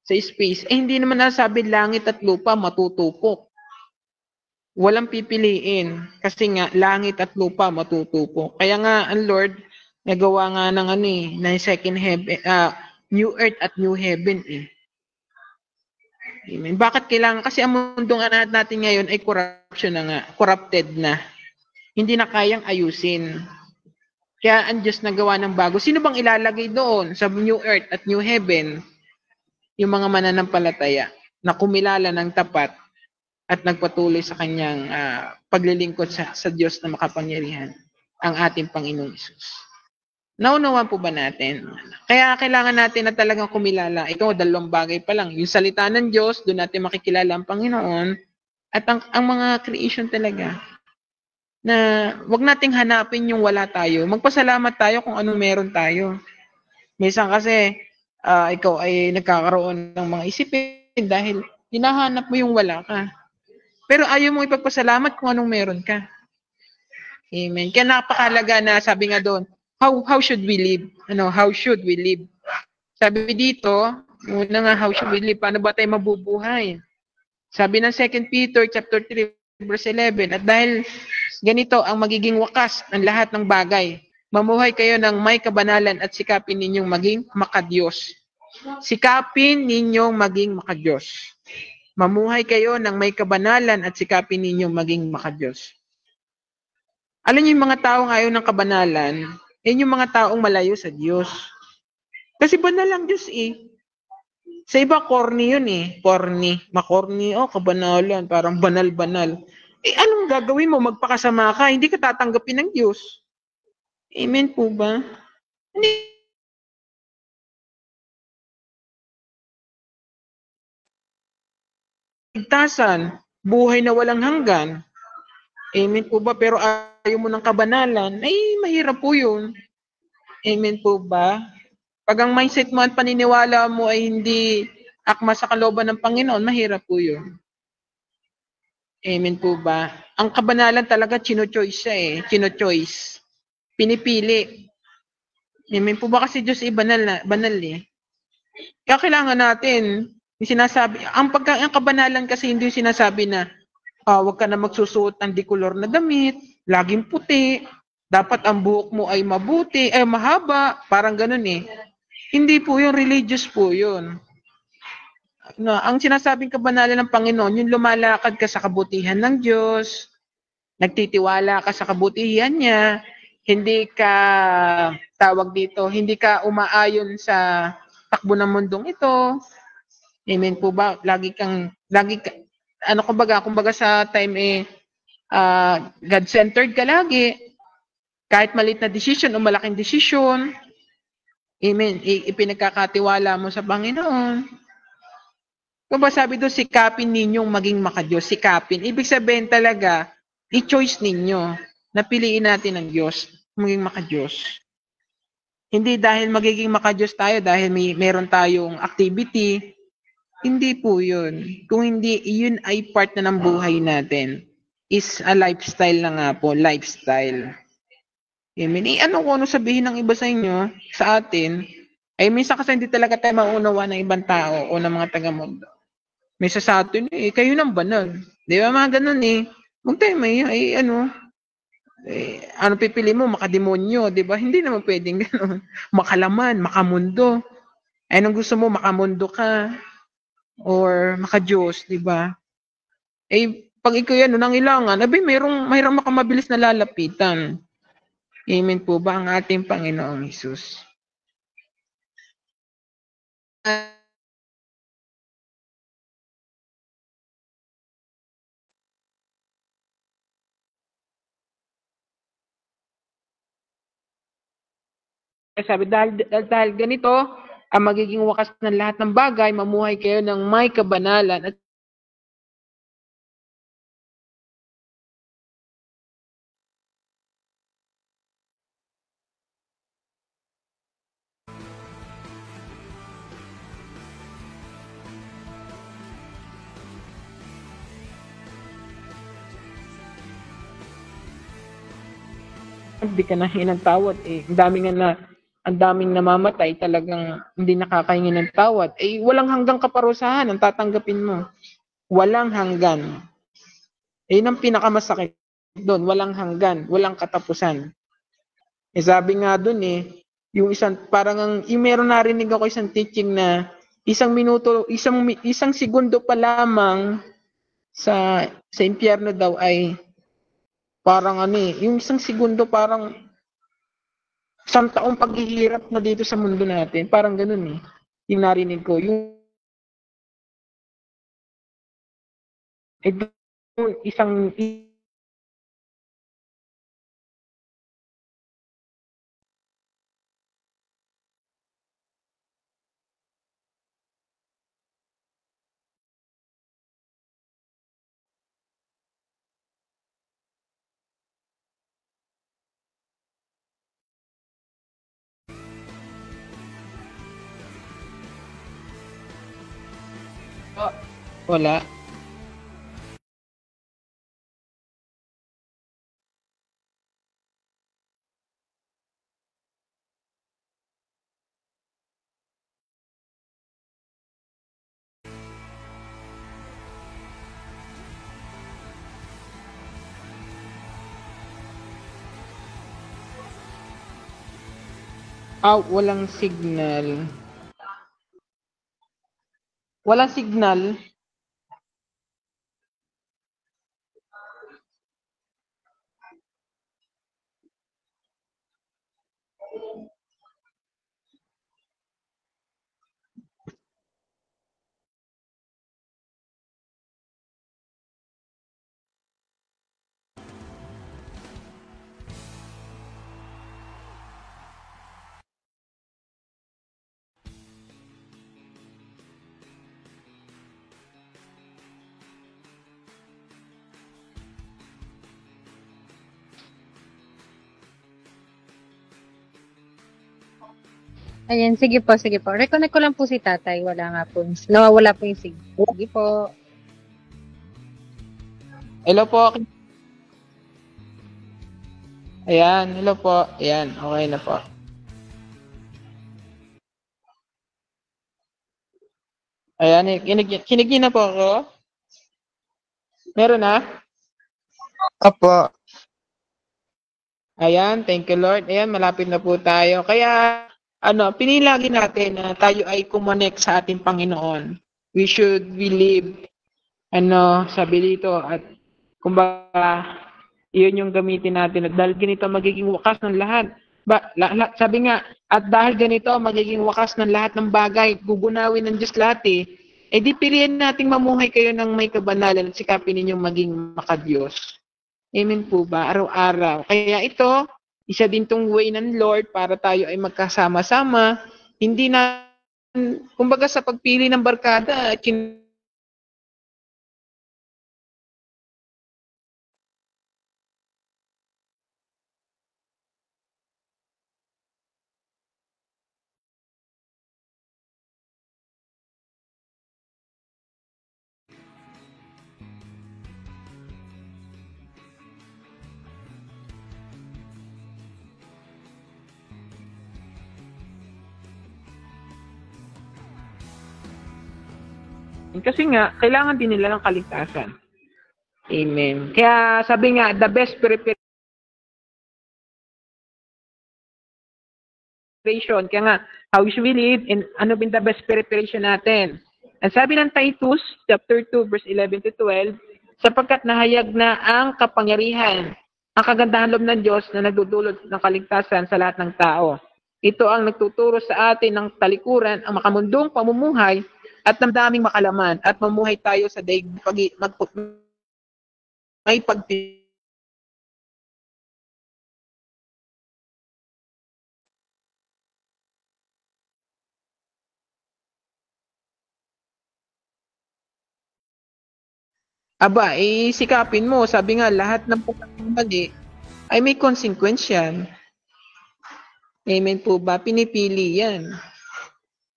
sa space. Hindi naman nasabi langit at lupa matutupok. Walang pipiliin kasi nga langit at lupa matutupok. Kaya nga ang Lord Nagawa nga ng ng second heaven, new earth at new heaven eh. Amen. Bakit kailangan? Kasi ang mundo nga natin ngayon ay corruption na nga, corrupted na. Hindi na kayang ayusin. Kaya ang Diyos nagawa ng bago. Sino bang ilalagay doon sa new earth at new heaven? Yung mga mananampalataya na kumilala ng tapat at nagpatuloy sa kanyang paglilingkod sa Diyos na makapangyarihan, ang ating Panginoong Hesus. Naunawaan po ba natin? Kaya kailangan natin na talagang kumilala. Ikaw, dalawang bagay pa lang. Yung salita ng Diyos, doon natin makikilala ang Panginoon at ang mga creation talaga. Na wag nating hanapin yung wala tayo. Magpasalamat tayo kung anong meron tayo. Minsan kasi, ikaw ay nagkakaroon ng mga isipin dahil hinahanap mo yung wala ka. Pero ayaw mo ipagpasalamat kung anong meron ka. Amen. Kaya napakalaga na sabi nga doon, how should we live? How should we live? Sabi dito, una nga, how should we live? Paano ba tayo mabubuhay? Sabi ng 2 Peter chapter 3 verse 11, at dahil ganito ang magiging wakas ng lahat ng bagay, mamuhay kayo ng may kabanalan at sikapin ninyong maging makadiyos. Sikapin ninyong maging makadiyos. Mamuhay kayo ng may kabanalan at sikapin ninyong maging makadiyos. Alam niyo yung mga taong ayaw ng kabanalan, yung mga taong malayo sa Diyos. Kasi banal ang Diyos eh. Sa iba, corny yun eh. Corny. Makorny. Kabanalan. Parang banal-banal. Anong gagawin mo? Magpakasama ka. Hindi ka tatanggapin ng Diyos. Amen po ba? Hindi. Ligtasan. Buhay na walang hanggan. Amen po ba? Pero ayaw mo ng kabanalan, mahirap po yun. Amen po ba? Pag ang mindset mo at paniniwala mo ay hindi akma sa kalooban ng Panginoon, mahirap po yun. Amen po ba? Ang kabanalan talaga, chino-choice siya eh. Chino-choice. Pinipili. Amen po ba? Kasi Diyos ay banal eh. Kaya kailangan natin, yung sinasabi, ang kabanalan kasi hindi yung sinasabi na, huwag ka na magsusuot ng dikolor na damit, laging puti, dapat ang buhok mo ay mabuti, mahaba, parang ganun eh. Hindi po yun, religious po yun. Ang sinasabing kabanalan ng Panginoon, yung lumalakad ka sa kabutihan ng Diyos, nagtitiwala ka sa kabutihan niya, hindi ka, hindi ka umaayon sa takbo ng mundong ito. Amen po ba? Kumbaga sa time God-centered ka lagi. Kahit maliit na decision o malaking decision, amen, ipinagkakatiwala mo sa Panginoon. Kung ba sabi doon, sikapin ninyong maging makadiyos. Sikapin. Ibig sabihin talaga, i-choice ninyo. Napiliin natin ang Diyos, maging makadiyos. Hindi dahil magiging makadiyos tayo, dahil meron tayong activity. Hindi po yun. Kung hindi, yun ay part na ng buhay natin. Is a lifestyle na nga po. Lifestyle. Amen. Kung ano sabihin ng iba sa inyo, sa atin, minsan kasi hindi talaga tayo maunawa ng ibang tao o ng mga taga-mundo. May sa atin, kayo nang banal. Di ba mga ganun eh. Huwag tayo ano pipili mo? Makademonyo, di ba? Hindi naman pwedeng ganun. Makalaman, makamundo. Anong gusto mo? Makamundo ka. Or makadiyos, di ba? Pag ikaw yan, nangailangan, mayroong makamabilis na lalapitan. Amen po ba ang ating Panginoong Hesus? Sabi, dahil ganito, ang magiging wakas ng lahat ng bagay, mamuhay kayo ng may kabanalan at hindi ka nahingi ng tawad ang daming namamatay, talagang hindi nakakahingi ng tawad. Walang hanggang kaparusahan ang tatanggapin mo. Walang hanggan. Yun ang pinakamasakit doon, walang hanggan, walang katapusan. Sabi nga dun yung yung meron narinig ako isang teaching na isang segundo pa lamang sa impyerno daw ay parang yung isang segundo parang isang taong paghihirap na dito sa mundo natin. Parang ganun yung narinig ko. Yung isang wala. Walang signal. Walang signal. Ayan, sige po, sige po. Reconnect ko lang po si tatay. Wala nga po. Nawawala po yung signal. Sige po. Hello po. Ayan, hello po. Ayan, okay na po. Ayan, kinig na po ako. Meron na? Opo. Ayan, thank you Lord. Ayan, malapit na po tayo. Kaya, pinilagi natin na tayo ay kumonek sa ating Panginoon. We should believe, sabi dito, at kumbaga, iyon yung gamitin natin. At dahil ganito, magiging wakas ng lahat. Sabi nga, at dahil ganito, magiging wakas ng lahat ng bagay, gugunawin ng Diyos lahat di piliin nating mamuhay kayo ng may kabanalan at sikapin ninyong maging makadiyos. Amen po ba? Araw-araw. Kaya ito, isa din tong way ng Lord para tayo ay magkasama-sama. Hindi na, kumbaga sa pagpili ng barkada, kasi nga, kailangan din nila ng kaligtasan. Amen. Kaya sabi nga, the best preparation. Kaya nga, how we should live and ano bin the best preparation natin. Ang sabi ng Titus, chapter 2, verse 11 to 12, sapagkat nahayag na ang kapangyarihan, ang kagandahan loob ng Diyos na nagdudulot ng kaligtasan sa lahat ng tao. Ito ang nagtuturo sa atin ng talikuran, ang makamundong pamumuhay at damdaming makalaman at mamuhay tayo sa daigdig may pagtitiwala. Sikapin mo. Sabi nga, lahat ng pagkakamali ay may consequence yan. Amen po ba? Pinipili yan.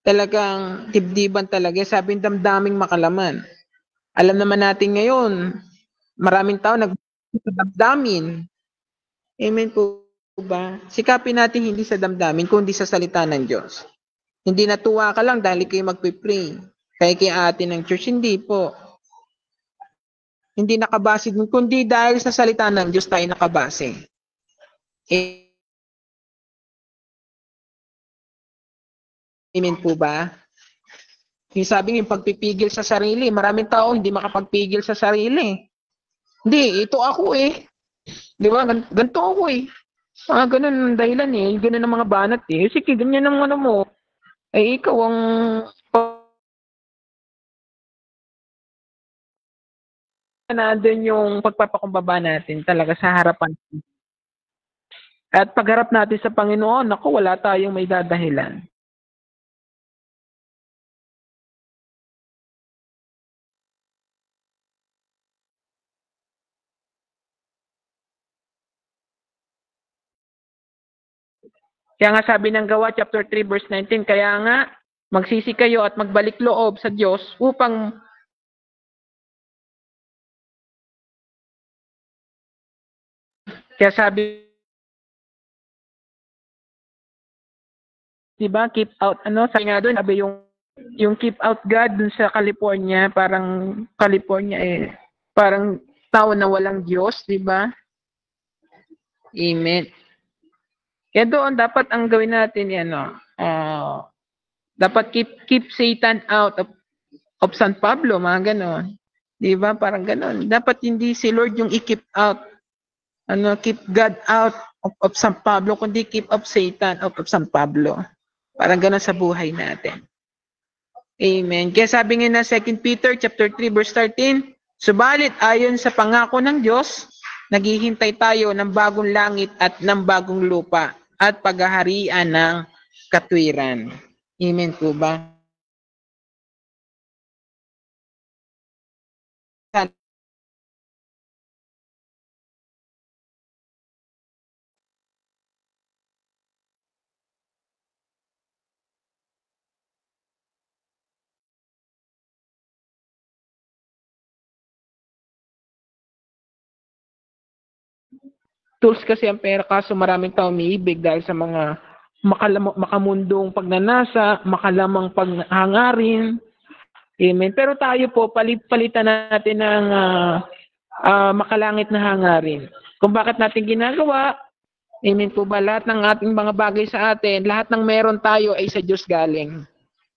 Talagang dibdiban talaga. Sabi damdaming makalaman. Alam naman natin ngayon, maraming tao sa damdamin. Amen po ba? Sikapin natin hindi sa damdamin, kundi sa salita ng Diyos. Hindi natuwa ka lang dahil kayo magpipray. Kaya atin ng church, hindi po. Hindi nakabase dun, kundi dahil sa salita ng Diyos tayo nakabase. Amen po ba? Yung sabi yung pagpipigil sa sarili, maraming tao hindi makapagpigil sa sarili. Hindi, ito ako eh. Di ba? Ganito ako eh. Ganun ang dahilan eh. Ganun ang mga banat eh. Sige, ganyan ang ano mo. Ay, ikaw ang nandun yung pagpapakumbaba natin talaga sa harapan. At pagharap natin sa Panginoon, naku, wala tayong may dadahilan. Kaya nga sabi ng Gawa chapter 3 verse 19, kaya nga magsisi kayo at magbalik loob sa Diyos upang kaya sabi, diba, keep out, sabi nga doon, sabi yung keep out God dun sa California, parang California eh, parang tao na walang Diyos, diba? Amen. Kaya doon, dapat ang gawin natin, dapat keep Satan out of San Pablo, mga ganon. Diba? Parang ganon. Dapat hindi si Lord yung i-keep out, keep God out of San Pablo, kundi keep up Satan out of San Pablo. Parang ganon sa buhay natin. Amen. Kaya sabi nga na 2 Peter chapter 3 verse 13, subalit ayon sa pangako ng Diyos, naghihintay tayo ng bagong langit at ng bagong lupa at paghaharian ng katwiran. Amen po ba? Tools kasi ang pera, kaso maraming tao umiibig dahil sa mga makamundong pagnanasa, makalamang paghangarin. Amen. Pero tayo po, palitan natin ng makalangit na hangarin. Kung bakit natin ginagawa, amen po ba, lahat ng ating mga bagay sa atin, lahat ng meron tayo ay sa Diyos galing.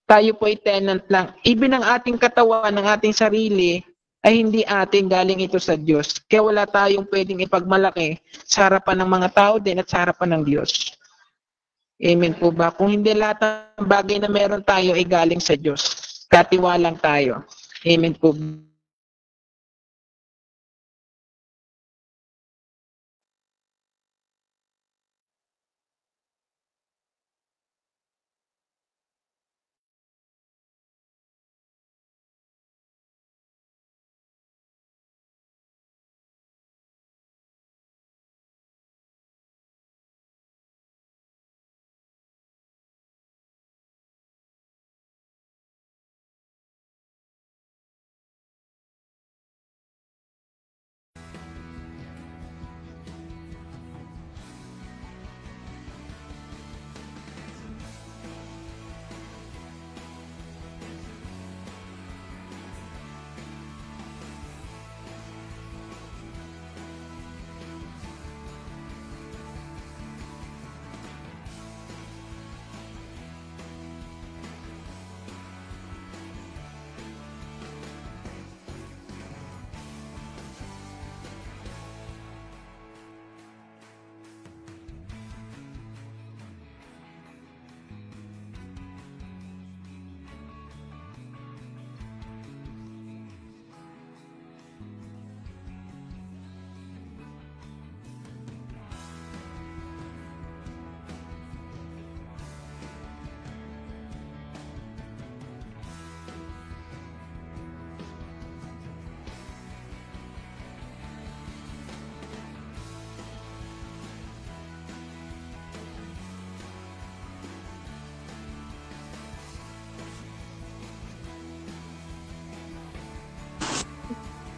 Tayo po ay tenant lang. Even ang ating katawan, ng ating sarili, ay hindi atin, galing ito sa Diyos. Kaya wala tayong pwedeng ipagmalaki sa harapan ng mga tao din at sa harapan ng Diyos. Amen po ba? Kung hindi lahat ng bagay na meron tayo ay galing sa Diyos. Katiwalang tayo. Amen po.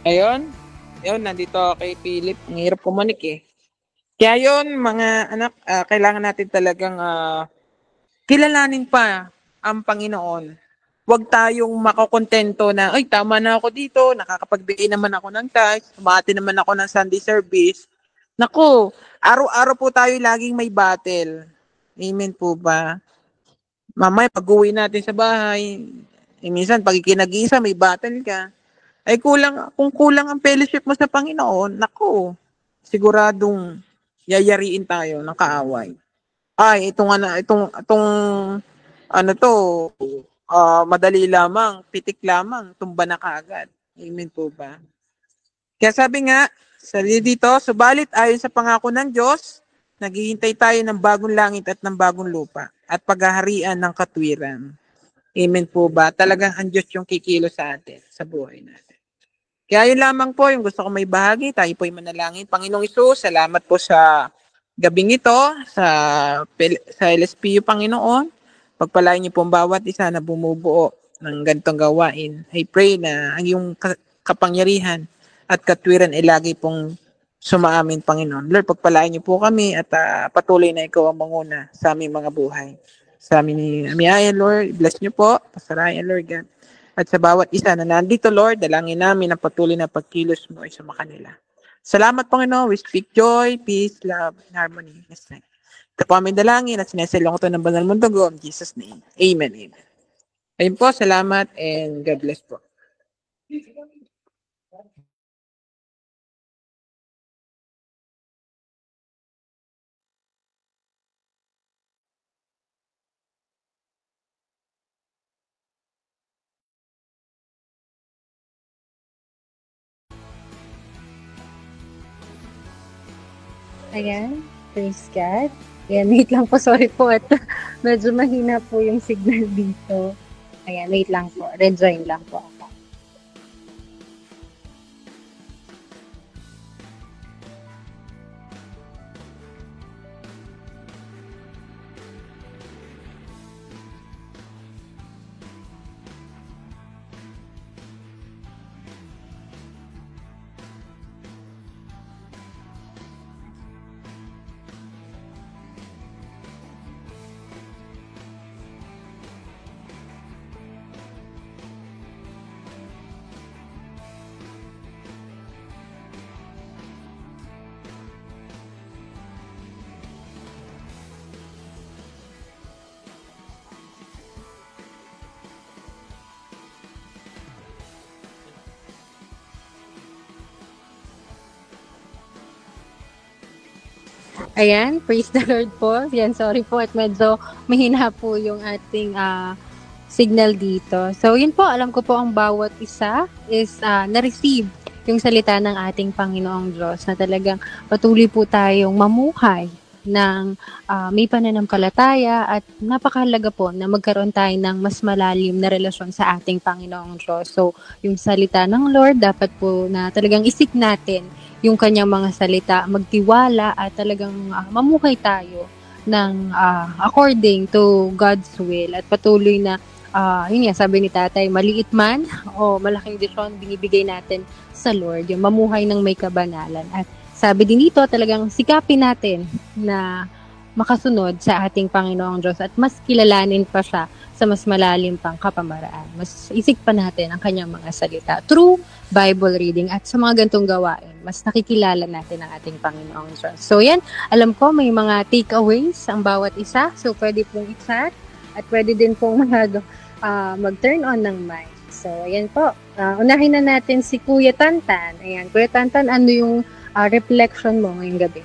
Ayun, nandito ako kay Philip. Ang hirap kumanik eh. Kaya yun, mga anak, kailangan natin talagang kilalanin pa ang Panginoon. Huwag tayong makokontento na, ay, tama na ako dito, nakakapagbigay naman ako ng tithe, umati naman ako ng Sunday service. Naku, araw-araw po tayo laging may battle. Amen po ba? Mamaya, pag-uwi natin sa bahay, minsan, pag ikinag-isa, may battle ka. Ay, kung kulang ang fellowship mo sa Panginoon, nako, siguradong yayariin tayo ng kaaway. Ay, itong ano to, madali lamang, pitik lamang, tumba na kaagad. Amen po ba? Kaya sabi nga, dito, subalit ayon sa pangako ng Diyos, naghihintay tayo ng bagong langit at ng bagong lupa at paghaharian ng katwiran. Amen po ba? Talagang ang Diyos yung kikilos sa atin, sa buhay natin. Kaya yun lamang po yung gusto ko may bahagi. Tayo po yung manalangin. Panginoong Isus, salamat po sa gabing ito, sa LSPU, Panginoon. Pagpalain niyo po ang bawat isa na bumubuo ng ganitong gawain. I pray na ang iyong kapangyarihan at katwiran ay lagi pong sumaamin, Panginoon. Lord, pagpalain niyo po kami at patuloy na ikaw ang manguna sa aming mga buhay. Sa amin ni Amiaya, Lord, bless niyo po. Pasarayan, Lord God. At sa bawat isa na nandito, Lord, dalangin namin ang patuloy na pagkilos mo ay sa kanila. Salamat, Panginoon. We speak joy, peace, love, and harmony. Yes, Lord. Ito po aming dalangin at sinasalong ito ng banal mong dugo. In Jesus' name. Amen. Amen. Ayun po, salamat and God bless po. Ayan, praise God. Ayan, wait lang po, sorry po at medyo mahina po yung signal dito. Ayan, wait lang po, rejoin lang po ako. Ayan, praise the Lord po. Yan, sorry po at medyo mahina po yung ating signal dito. So, yun po, alam ko po ang bawat isa is na-receive yung salita ng ating Panginoong Diyos na talagang patuloy po tayong mamuhay ng may pananampalataya at napakahalaga po na magkaroon tayo ng mas malalim na relasyon sa ating Panginoong Diyos. So, yung salita ng Lord, dapat po na talagang isip natin yung kanyang mga salita, magtiwala at talagang mamuhay tayo ng according to God's will at patuloy na yun nga, sabi ni tatay, maliit man o malaking desisyon binibigay natin sa Lord, yung mamuhay ng may kabanalan. At sabi din dito, talagang sikapin natin na makasunod sa ating Panginoong Diyos at mas kilalanin pa siya sa mas malalim pang kapamaraan. Mas isik pa natin ang kanyang mga salita through Bible reading at sa mga gantong gawain, mas nakikilala natin ang ating Panginoong Diyos. So yan, alam ko may mga takeaways ang bawat isa. So pwede pong i-chat at pwede din pong mag-turn on ng mic. So ayan po, unahin na natin si Kuya Tantan. Ayan, Kuya Tantan, ano yung reflection mo ngayong gabi?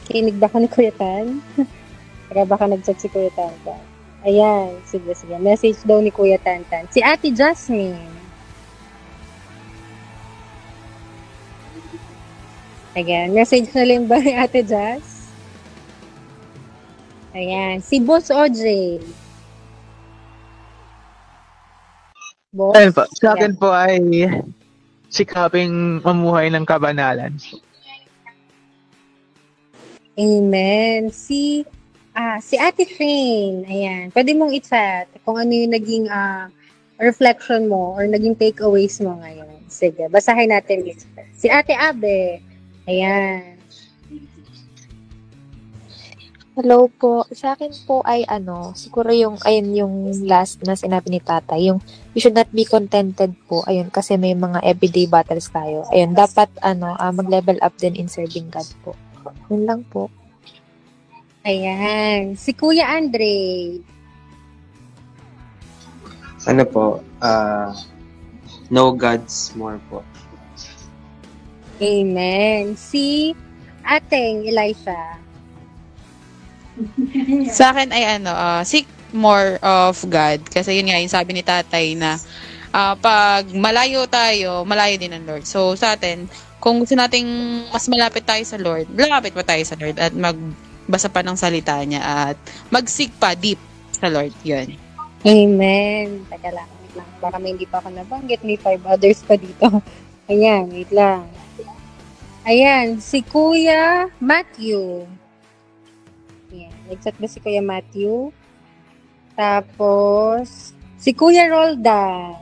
Kinig ba ka ni Kuya Tan? Baka nag-chat si Kuya Tantan. Ayan, sige. Message daw ni Kuya Tantan. Si Ate Jasmine. Ayan, message na lang ba ni Ate Jas? Ayan, si Boss OJ. Boss? Ayun po. Sa akin po ay sikaping mamuhay ng kabanalan. Amen. Si Ate Shane, ayan, pwede mong i-chat kung ano yung naging reflection mo or naging takeaways mo ngayon. Sige, basahin natin dito. Si Ate Abe, ayan. Hello po. Sa akin po ay siguro yung, ayun yung last na sinabi ni Tata, yung we should not be contented po. Ayun, kasi may mga everyday battles tayo. Ayun, dapat mag-level up din in serving God po. Yun lang po. Ayan. Si Kuya Andre. Ano po, no gods more po. Amen. Si Ateng Elisha. Sa akin ay seek more of God. Kasi yun nga, yung sabi ni tatay na pag malayo tayo, malayo din ang Lord. So sa atin, kung gusto nating mas malapit tayo sa Lord, malapit pa tayo sa Lord at magbasa pa ng salita niya at mag-seek pa deep sa Lord. Yun. Amen. Teka lang, wait lang. Baka may hindi pa ako nabanggit. May 5 others pa dito. Ayan, wait lang. Ayan, si Kuya Matthew. Ayan, nag-chat ba si Kuya Matthew? Tapos, si Kuya Roldan.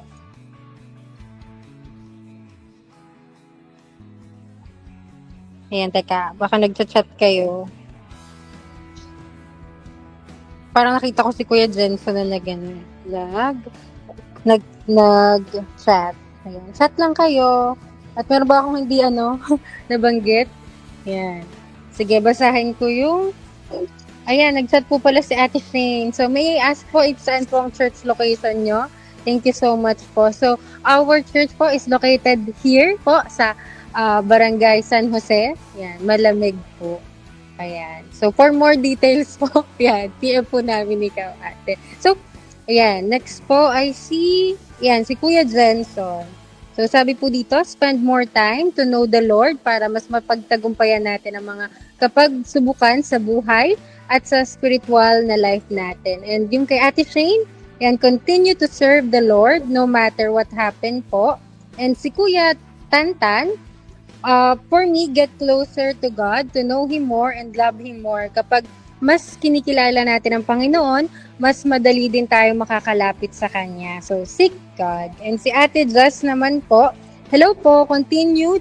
Ayan, teka. Baka nag-chat kayo. Parang nakita ko si Kuya Jensen na nag-chat. Ayan. Chat lang kayo. At meron ba akong hindi nabanggit? Ayan. Sige, basahin ko yung ayan, nag-chat po pala si Ate Shane. So, may I ask po if saan po ang church location nyo? Thank you so much po. So, our church po is located here po sa Barangay San Jose. Ayan, malamig po. Ayan. So, for more details po, yan, PM po namin ikaw, ate. So, ayan, next po ay si Kuya Jenson. So, sabi po dito, spend more time to know the Lord para mas mapagtagumpayan natin ang mga kapag subukan sa buhay at sa spiritual na life natin. And yung kay Ate Shane, yan, continue to serve the Lord no matter what happened po. And si Kuya Tantan, for me, get closer to God, to know Him more and love Him more. Kapag mas kinikilala natin ang Panginoon, mas madali din tayo makakalapit sa Kanya. So, seek God. And si Ate Jess naman po, hello po, continue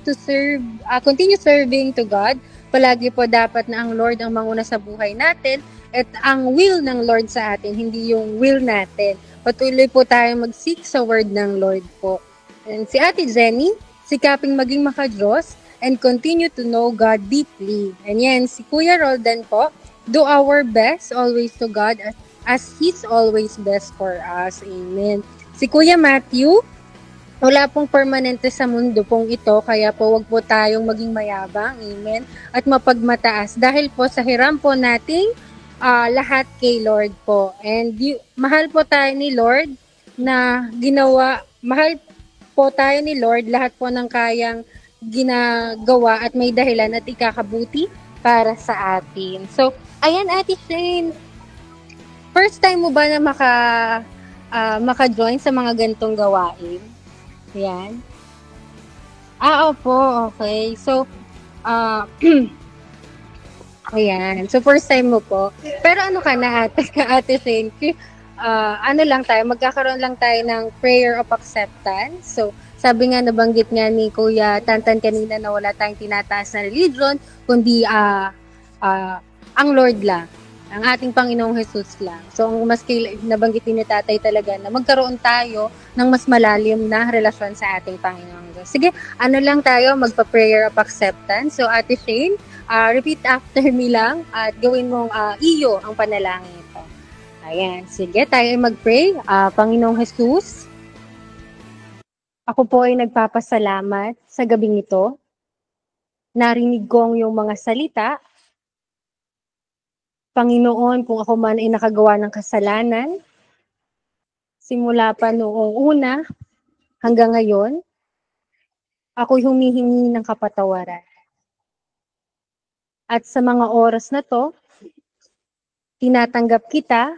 serving to God. Palagi po dapat na ang Lord ang manguna sa buhay natin at ang will ng Lord sa atin, hindi yung will natin. Patuloy po tayo mag-seek sa word ng Lord po. And si Ate Jenny, sikaping maging maka-Diyos and continue to know God deeply. And yan, si Kuya Roldan po, do our best always to God as He's always best for us. Amen. Si Kuya Matthew, wala pong permanente sa mundo pong ito, kaya po wag po tayong maging mayabang. Amen. At mapagmataas dahil po sa hiram po nating lahat kay Lord po. And mahal po tayo ni Lord na mahal po tayo ni Lord, lahat po ng kayang ginagawa at may dahilan at ikakabuti para sa atin. So, ayan Ate Shane, first time mo ba na maka-join sa mga gantong gawain? Ayan. Opo, okay. So, ayan. So, first time mo po. Pero ano ka na Ate Shane? Magkakaroon lang tayo ng prayer of acceptance. So, sabi nga, nabanggit nga ni Kuya Tantan kanina na wala tayong tinataas na religion, kundi ang Lord lang, ang ating Panginoong Jesus lang. So, ang mas nabanggit ni Tatay talaga na magkaroon tayo ng mas malalim na relasyon sa ating Panginoong Diyos. Sige, magpa-prayer of acceptance. So, Ate Shane, repeat after me lang at gawin mong iyo ang panalangin ito. Ayan, sige, tayo ay mag-pray. Panginoong Jesus, ako po ay nagpapasalamat sa gabing ito. Narinig ko ang iyong mga salita. Panginoon, kung ako man ay nakagawa ng kasalanan, simula pa noong una hanggang ngayon, ako'y humihingi ng kapatawaran. At sa mga oras na to, tinatanggap kita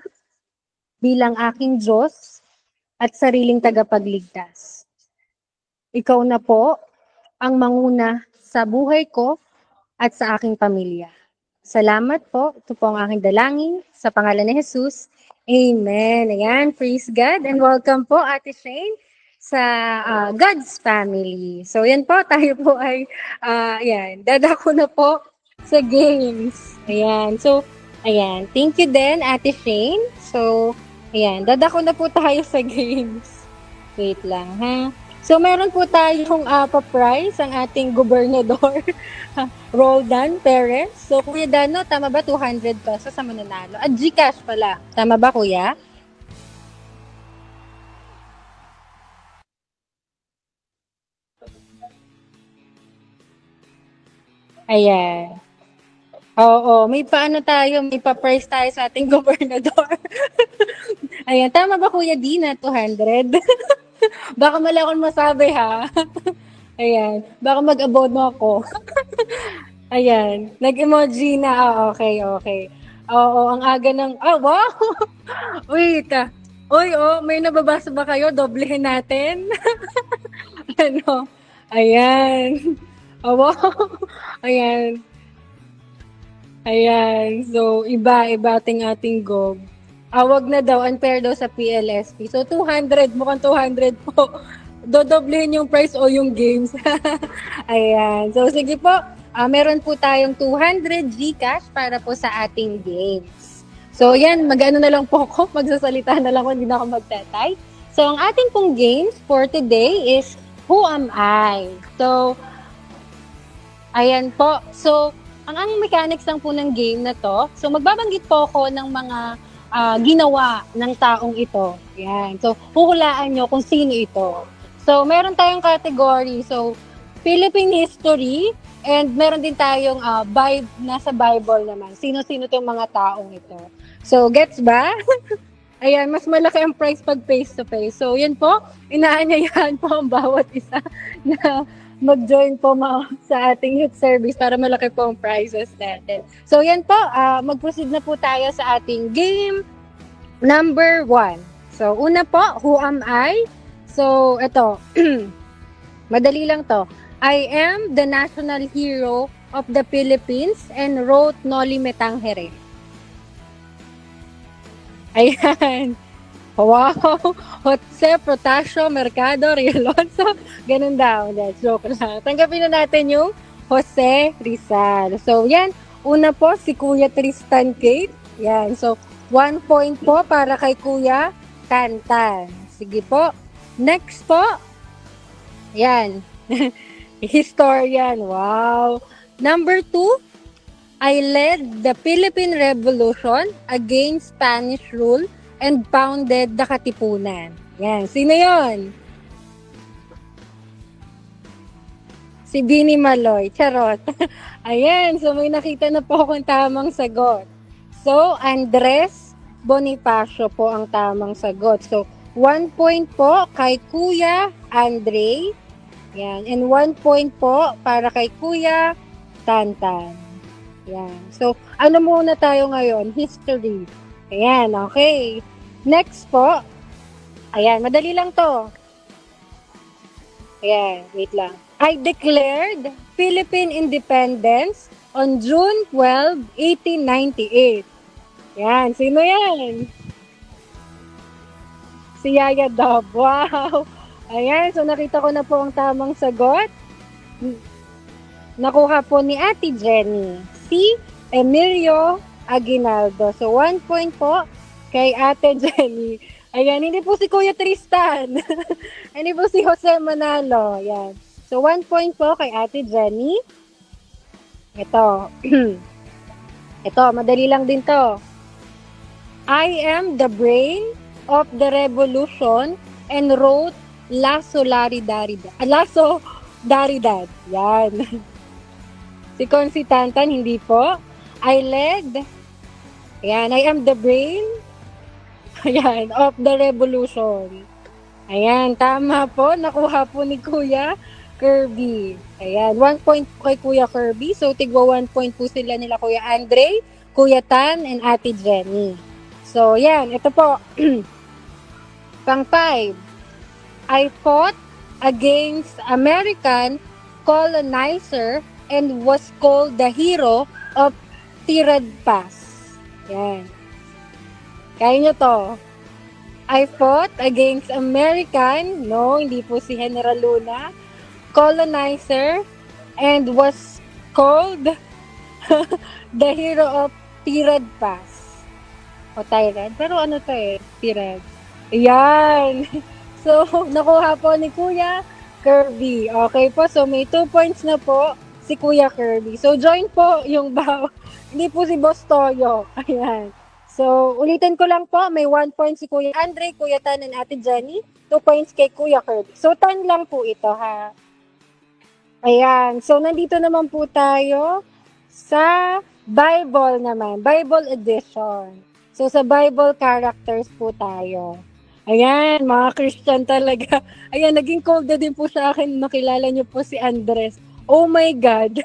bilang aking Diyos at sariling tagapagligtas. Ikaw na po ang manguna sa buhay ko at sa aking pamilya. Salamat po. Ito po ang aking dalangin sa pangalan ni Jesus. Amen. Ayan, praise God. And welcome po, Ate Shane, sa God's family. So, yan po, tayo po ay, dadako na po sa games. Ayan. So, Ayan. Thank you din, Ate Shane. So, ayan. Dadako na po tayo sa games. Wait lang, ha? So, meron po tayong pa-prize ang ating gobernador, Roldan Perez. So, Kuya Dano, tama ba 200 pesos sa mananalo? At GCash pala. Tama ba, Kuya? Ayan. Oo, may paano tayo, may pa-price tayo sa ating gobernador. Ayan, tama ba Kuya Dina, 200? Baka mali akong masabi ha. Ayan, baka mag-abono ako. Ayan, nag-emoji na. Okay, okay. Oo, ang aga ng, wow! Wait, uy, may nababasa ba kayo? Doblehin natin. Ano? Ayan. Wow. Ayan. Ayan. So, iba ating gob. Wag na daw, unfair daw sa PLSP. So, 200, mukhang 200 po. Dodoblehin yung price o yung games. Ayan. So, sige po. Meron po tayong 200 GCash para po sa ating games. So, yan. Mag-ano na lang po ako. Magsasalita na lang kung hindi na ako magtatay. So, ang ating pong games for today is Who Am I? So, ayan po. So, ang mechanics lang po ng game na to, so magbabanggit po ako ng mga ginawa ng taong ito. Yan. So, huhulaan nyo kung sino ito. So, meron tayong category. So, Philippine history, and meron din tayong nasa Bible naman. Sino-sino itong mga taong ito. So, gets ba? Ayan, mas malaki ang price pag face-to-face. So, yan po. Inaanyayahan po ang bawat isa na mag-join po sa ating youth service para malaki po ang prizes natin. So, yan po. Mag-proceed na po tayo sa ating game number 1. So, una po, Who Am I? So, ito. Madali lang to. I am the national hero of the Philippines and wrote Noli Me Tangere. Ayan. Wow! Jose Protasio Mercado Rialonso. Ganun daw. Joke lang. Tanggapin na natin yung Jose Rizal. So, yan. Una po, si Kuya Tristan Kate. Yan. So, 1 point po para kay Kuya Tantan. Sige po. Next po. Yan. Historian. Wow. Number 2, I led the Philippine Revolution against Spanish rule and founded the Katipunan. Yan. Sino yon? Si Bini Maloy. Charot. Ayan. So, may nakita na po akong tamang sagot. So, Andres Bonifacio po ang tamang sagot. So, 1 point po kay Kuya Andre. Yan. And 1 point po para kay Kuya Tantan. Yan. So, ano muna tayo ngayon? History. Ayan. Okay. Next po. Ayan. Madali lang to. Ayan. Wait lang. I declared Philippine independence on June 12, 1898. Yan. Sino yan? Si Yaya Dab. Wow. Ayan. So, nakita ko na po ang tamang sagot. Nakuha po ni Ate Jenny. Si Emilio Aguinaldo. So, 1 point po kay Ate Jenny. Ayan, hindi po si Kuya Tristan. Hindi po si Jose Manalo. Ayan. So, 1 point po kay Ate Jenny. Ito. Ito, madali lang din to. I am the brain of the revolution and wrote La Solidaridad. Lasso Daridad. Yan. Si Consi Tantan, hindi po. I led. Ayan, I am the brain. Ayan, of the revolution. Ayan, tama po. Nakuha po ni Kuya Kirby. Ayan, 1 point po kay Kuya Kirby. So, tigwa 1 point po sila nila Kuya Andre, Kuya Tan, and Ate Jenny. So, yan. Ito po. Pang 5. I fought against American colonizer and was called the hero of Tirad Pass. Yan. Kaya nyo to. I fought against American, no, hindi po si General Luna, colonizer, and was called the hero of Tirad Pass. O Tirad. Pero ano to eh? Tirad. Ayan. So, nakuha po ni Kuya Kirby. Okay po. So, may 2 points na po si Kuya Kirby. So, join po yung hindi po si Boss Toyo. Ayan. So, ulitin ko lang po. May 1 point si Kuya Andre, Kuya Tan, and Ate Jenny. 2 points kay Kuya Kirby. So, turn lang po ito, ha? Ayan. So, nandito naman po tayo sa Bible naman. Bible edition. So, sa Bible characters po tayo. Ayan, mga Christian talaga. Ayan, naging cold na din po sa akin. Nakilala niyo po si Andres. Oh my God.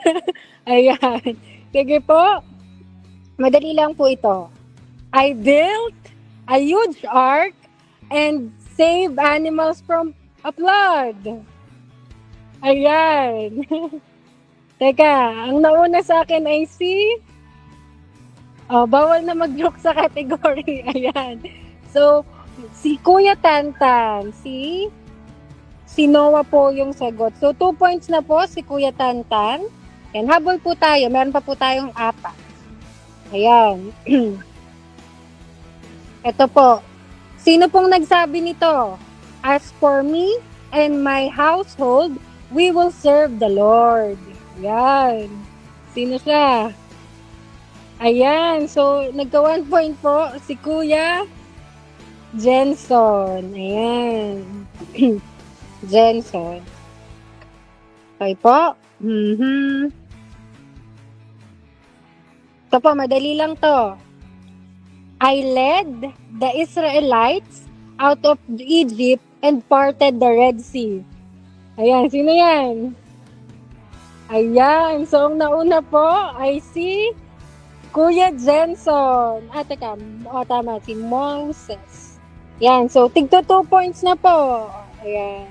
Ayan. Sige po. Madali lang po ito. I built a huge ark and saved animals from a flood. Ayan. Teka, ang nauna sa akin ay si... bawal na mag-joke sa category. Ayan. So, si Kuya Tantan, si Noah po yung sagot. So, 2 points na po si Kuya Tantan. And habol po tayo. Meron pa po tayong 4. Ayan. Ito po. Sino pong nagsabi nito? As for me and my household, we will serve the Lord. Ayan. Sino siya? Ayan. So, nagka 1 point po si Kuya Jenson. Ayan. Jenson. Okay po. Ito po, madali lang to. I led the Israelites out of Egypt and parted the Red Sea. Ayan, sino yan? Ayan, so ang nauna po ay si Kuya Jenson. Teka, tama, si Moses. Yan, so tigto 2 points na po. Ayan.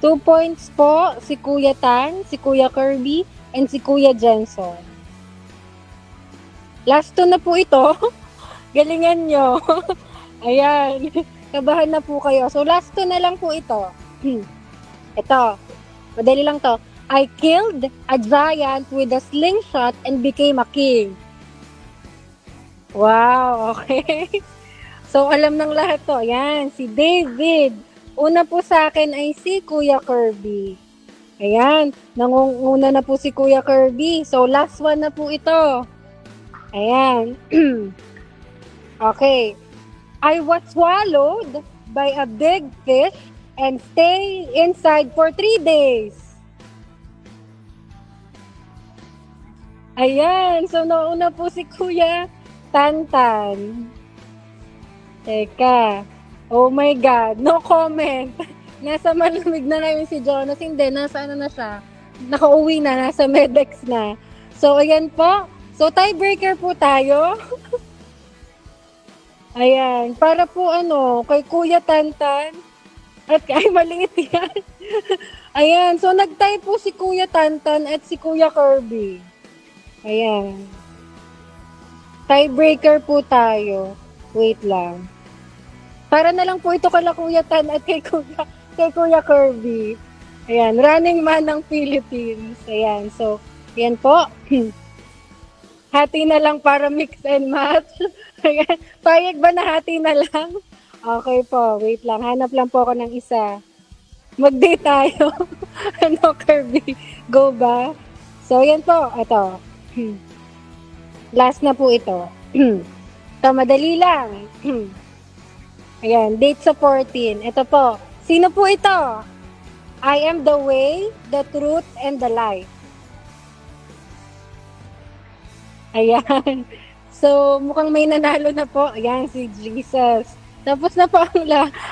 2 points po si Kuya Tan, si Kuya Kirby, and si Kuya Jenson. Last 2 na po ito. Galingan nyo. Ayan. Kabahan na po kayo. So last 2 na lang po ito. Ito. Madali lang to. I killed a giant with a slingshot and became a king. Wow, okay. So, alam ng lahat to. Ayan, si David. Una po sa akin ay si Kuya Kirby. Ayan, nangunguna na po si Kuya Kirby. So, last one na po ito. Ayan. Okay. I was swallowed by a big fish and stay inside for 3 days. Ayan, so nauna po si Kuya Tantan. Teka. Oh my God. No comment. Nasa malamig na namin si Jonas. Hindi, nasa ano na siya. Nakauwi na. Nasa Medex na. So, ayan po. So, tiebreaker po tayo. Ayan. Para po kay Kuya Tantan. At ay, maliit yan. Ayan. So, nag-tie po si Kuya Tantan at si Kuya Kirby. Ayan. Tiebreaker po tayo. Wait lang. Para na lang po ito kala Kuya Tan at kay Kuya Kirby. Ayan, running man ng Philippines. Ayan, so, ayan po. Hati na lang para mix and match. Ayan, payag ba na hati na lang? Okay po, wait lang. Hanap lang po ako ng isa. Mag-date tayo. Kirby? Go ba? So, ayan po. Ito. Last na po ito. Ito, madali lang. Ayan, date sa 14. Ito po. Sino po ito? I am the way, the truth, and the life. Ayan. So, mukhang may nanalo na po. Ayan, si Jesus. Tapos na po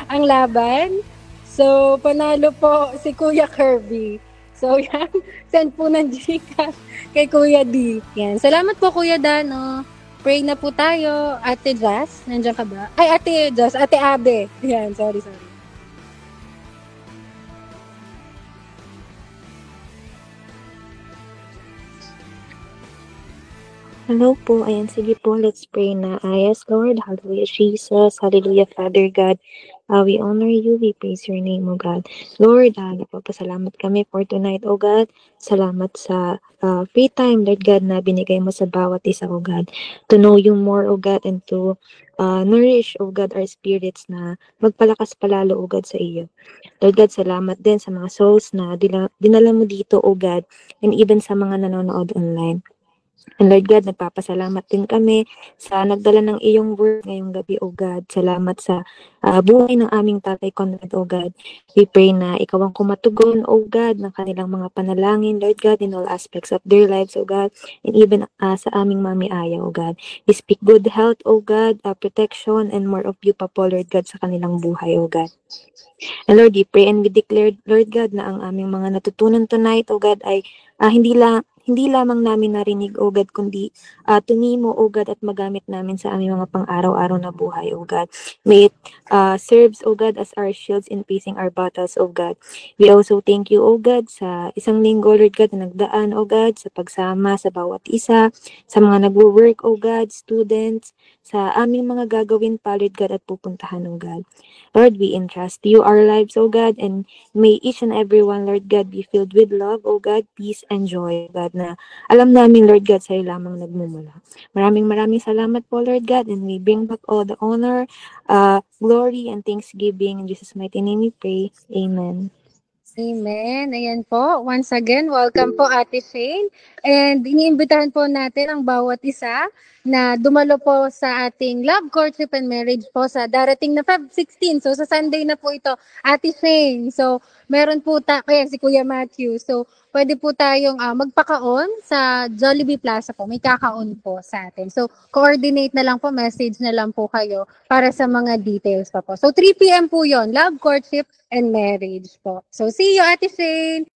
ang laban. So, panalo po si Kuya Kirby. So, yan. Send po ng Gcash kay Kuya D. Yan. Salamat po, Kuya Dano. Pray na po tayo. Ate Jazz, nandiyan ka ba? Ay, Ate Jazz, Ate Abe. Yan, sorry. Hello po. Ayan, sige po. Let's pray na. Yes, Lord. Hallelujah, Jesus. Hallelujah, Father God. We honor you. We praise your name, O God. Lord, nagpapasalamat kami for tonight, O God. Salamat sa free time, Lord God, na binigay mo sa bawat isa, O God. To know you more, O God, and to nourish, O God, our spirits na magpalakas palalo, O God, sa iyo. Lord God, salamat din sa mga souls na dinala mo dito, O God, and even sa mga nanonood online. And Lord God, nagpapasalamat din kami sa nagdala ng iyong word ngayong gabi, O God. Salamat sa buhay ng aming Tatay Conrad, O God. We pray na ikaw ang kumatugon, O God, ng kanilang mga panalangin, Lord God, in all aspects of their lives, O God, and even sa aming Mami Aya, O God. We speak good health, O God, protection, and more of you pa po, Lord God, sa kanilang buhay, O God. And Lord, we pray and we declare, Lord God, na ang aming mga natutunan tonight, O God, ay hindi lamang namin narinig, O God, kundi tunimo, O God, at magamit namin sa aming mga pang-araw-araw na buhay, O God. May it serves, O God, as our shields in facing our battles, O God. We also thank you, O God, sa isang linggo, Lord God, na nagdaan, O God, sa pagsama sa bawat isa, sa mga nagwo-work, O God, students, sa aming mga gagawin pa, Lord God, at pupuntahan, O God. Lord, we entrust to you our lives, O God, and may each and every one, Lord God, be filled with love, O God, peace, and joy, God, na alam namin, Lord God, sa'yo lamang nagmumula. Maraming salamat po, Lord God, and we bring back all the honor, glory, and thanksgiving. In Jesus' mighty name we pray. Amen. Amen. Ayan po. Once again, welcome po Ate Shane. And iniimbitahan po natin ang bawat isa na dumalo po sa ating Love, Courtship, and Marriage po sa darating na Feb 16. So, sa Sunday na po ito, Ate Shane. So, meron po kaya si Kuya Matthew. So, pwede po tayong magpakaon sa Jollibee Plaza po. May kakaon po sa atin. So, coordinate na lang po, message na lang po kayo para sa mga details pa po. So, 3 p.m. po yon, Love, Courtship, and Marriage po. So, see you, Ate Shane!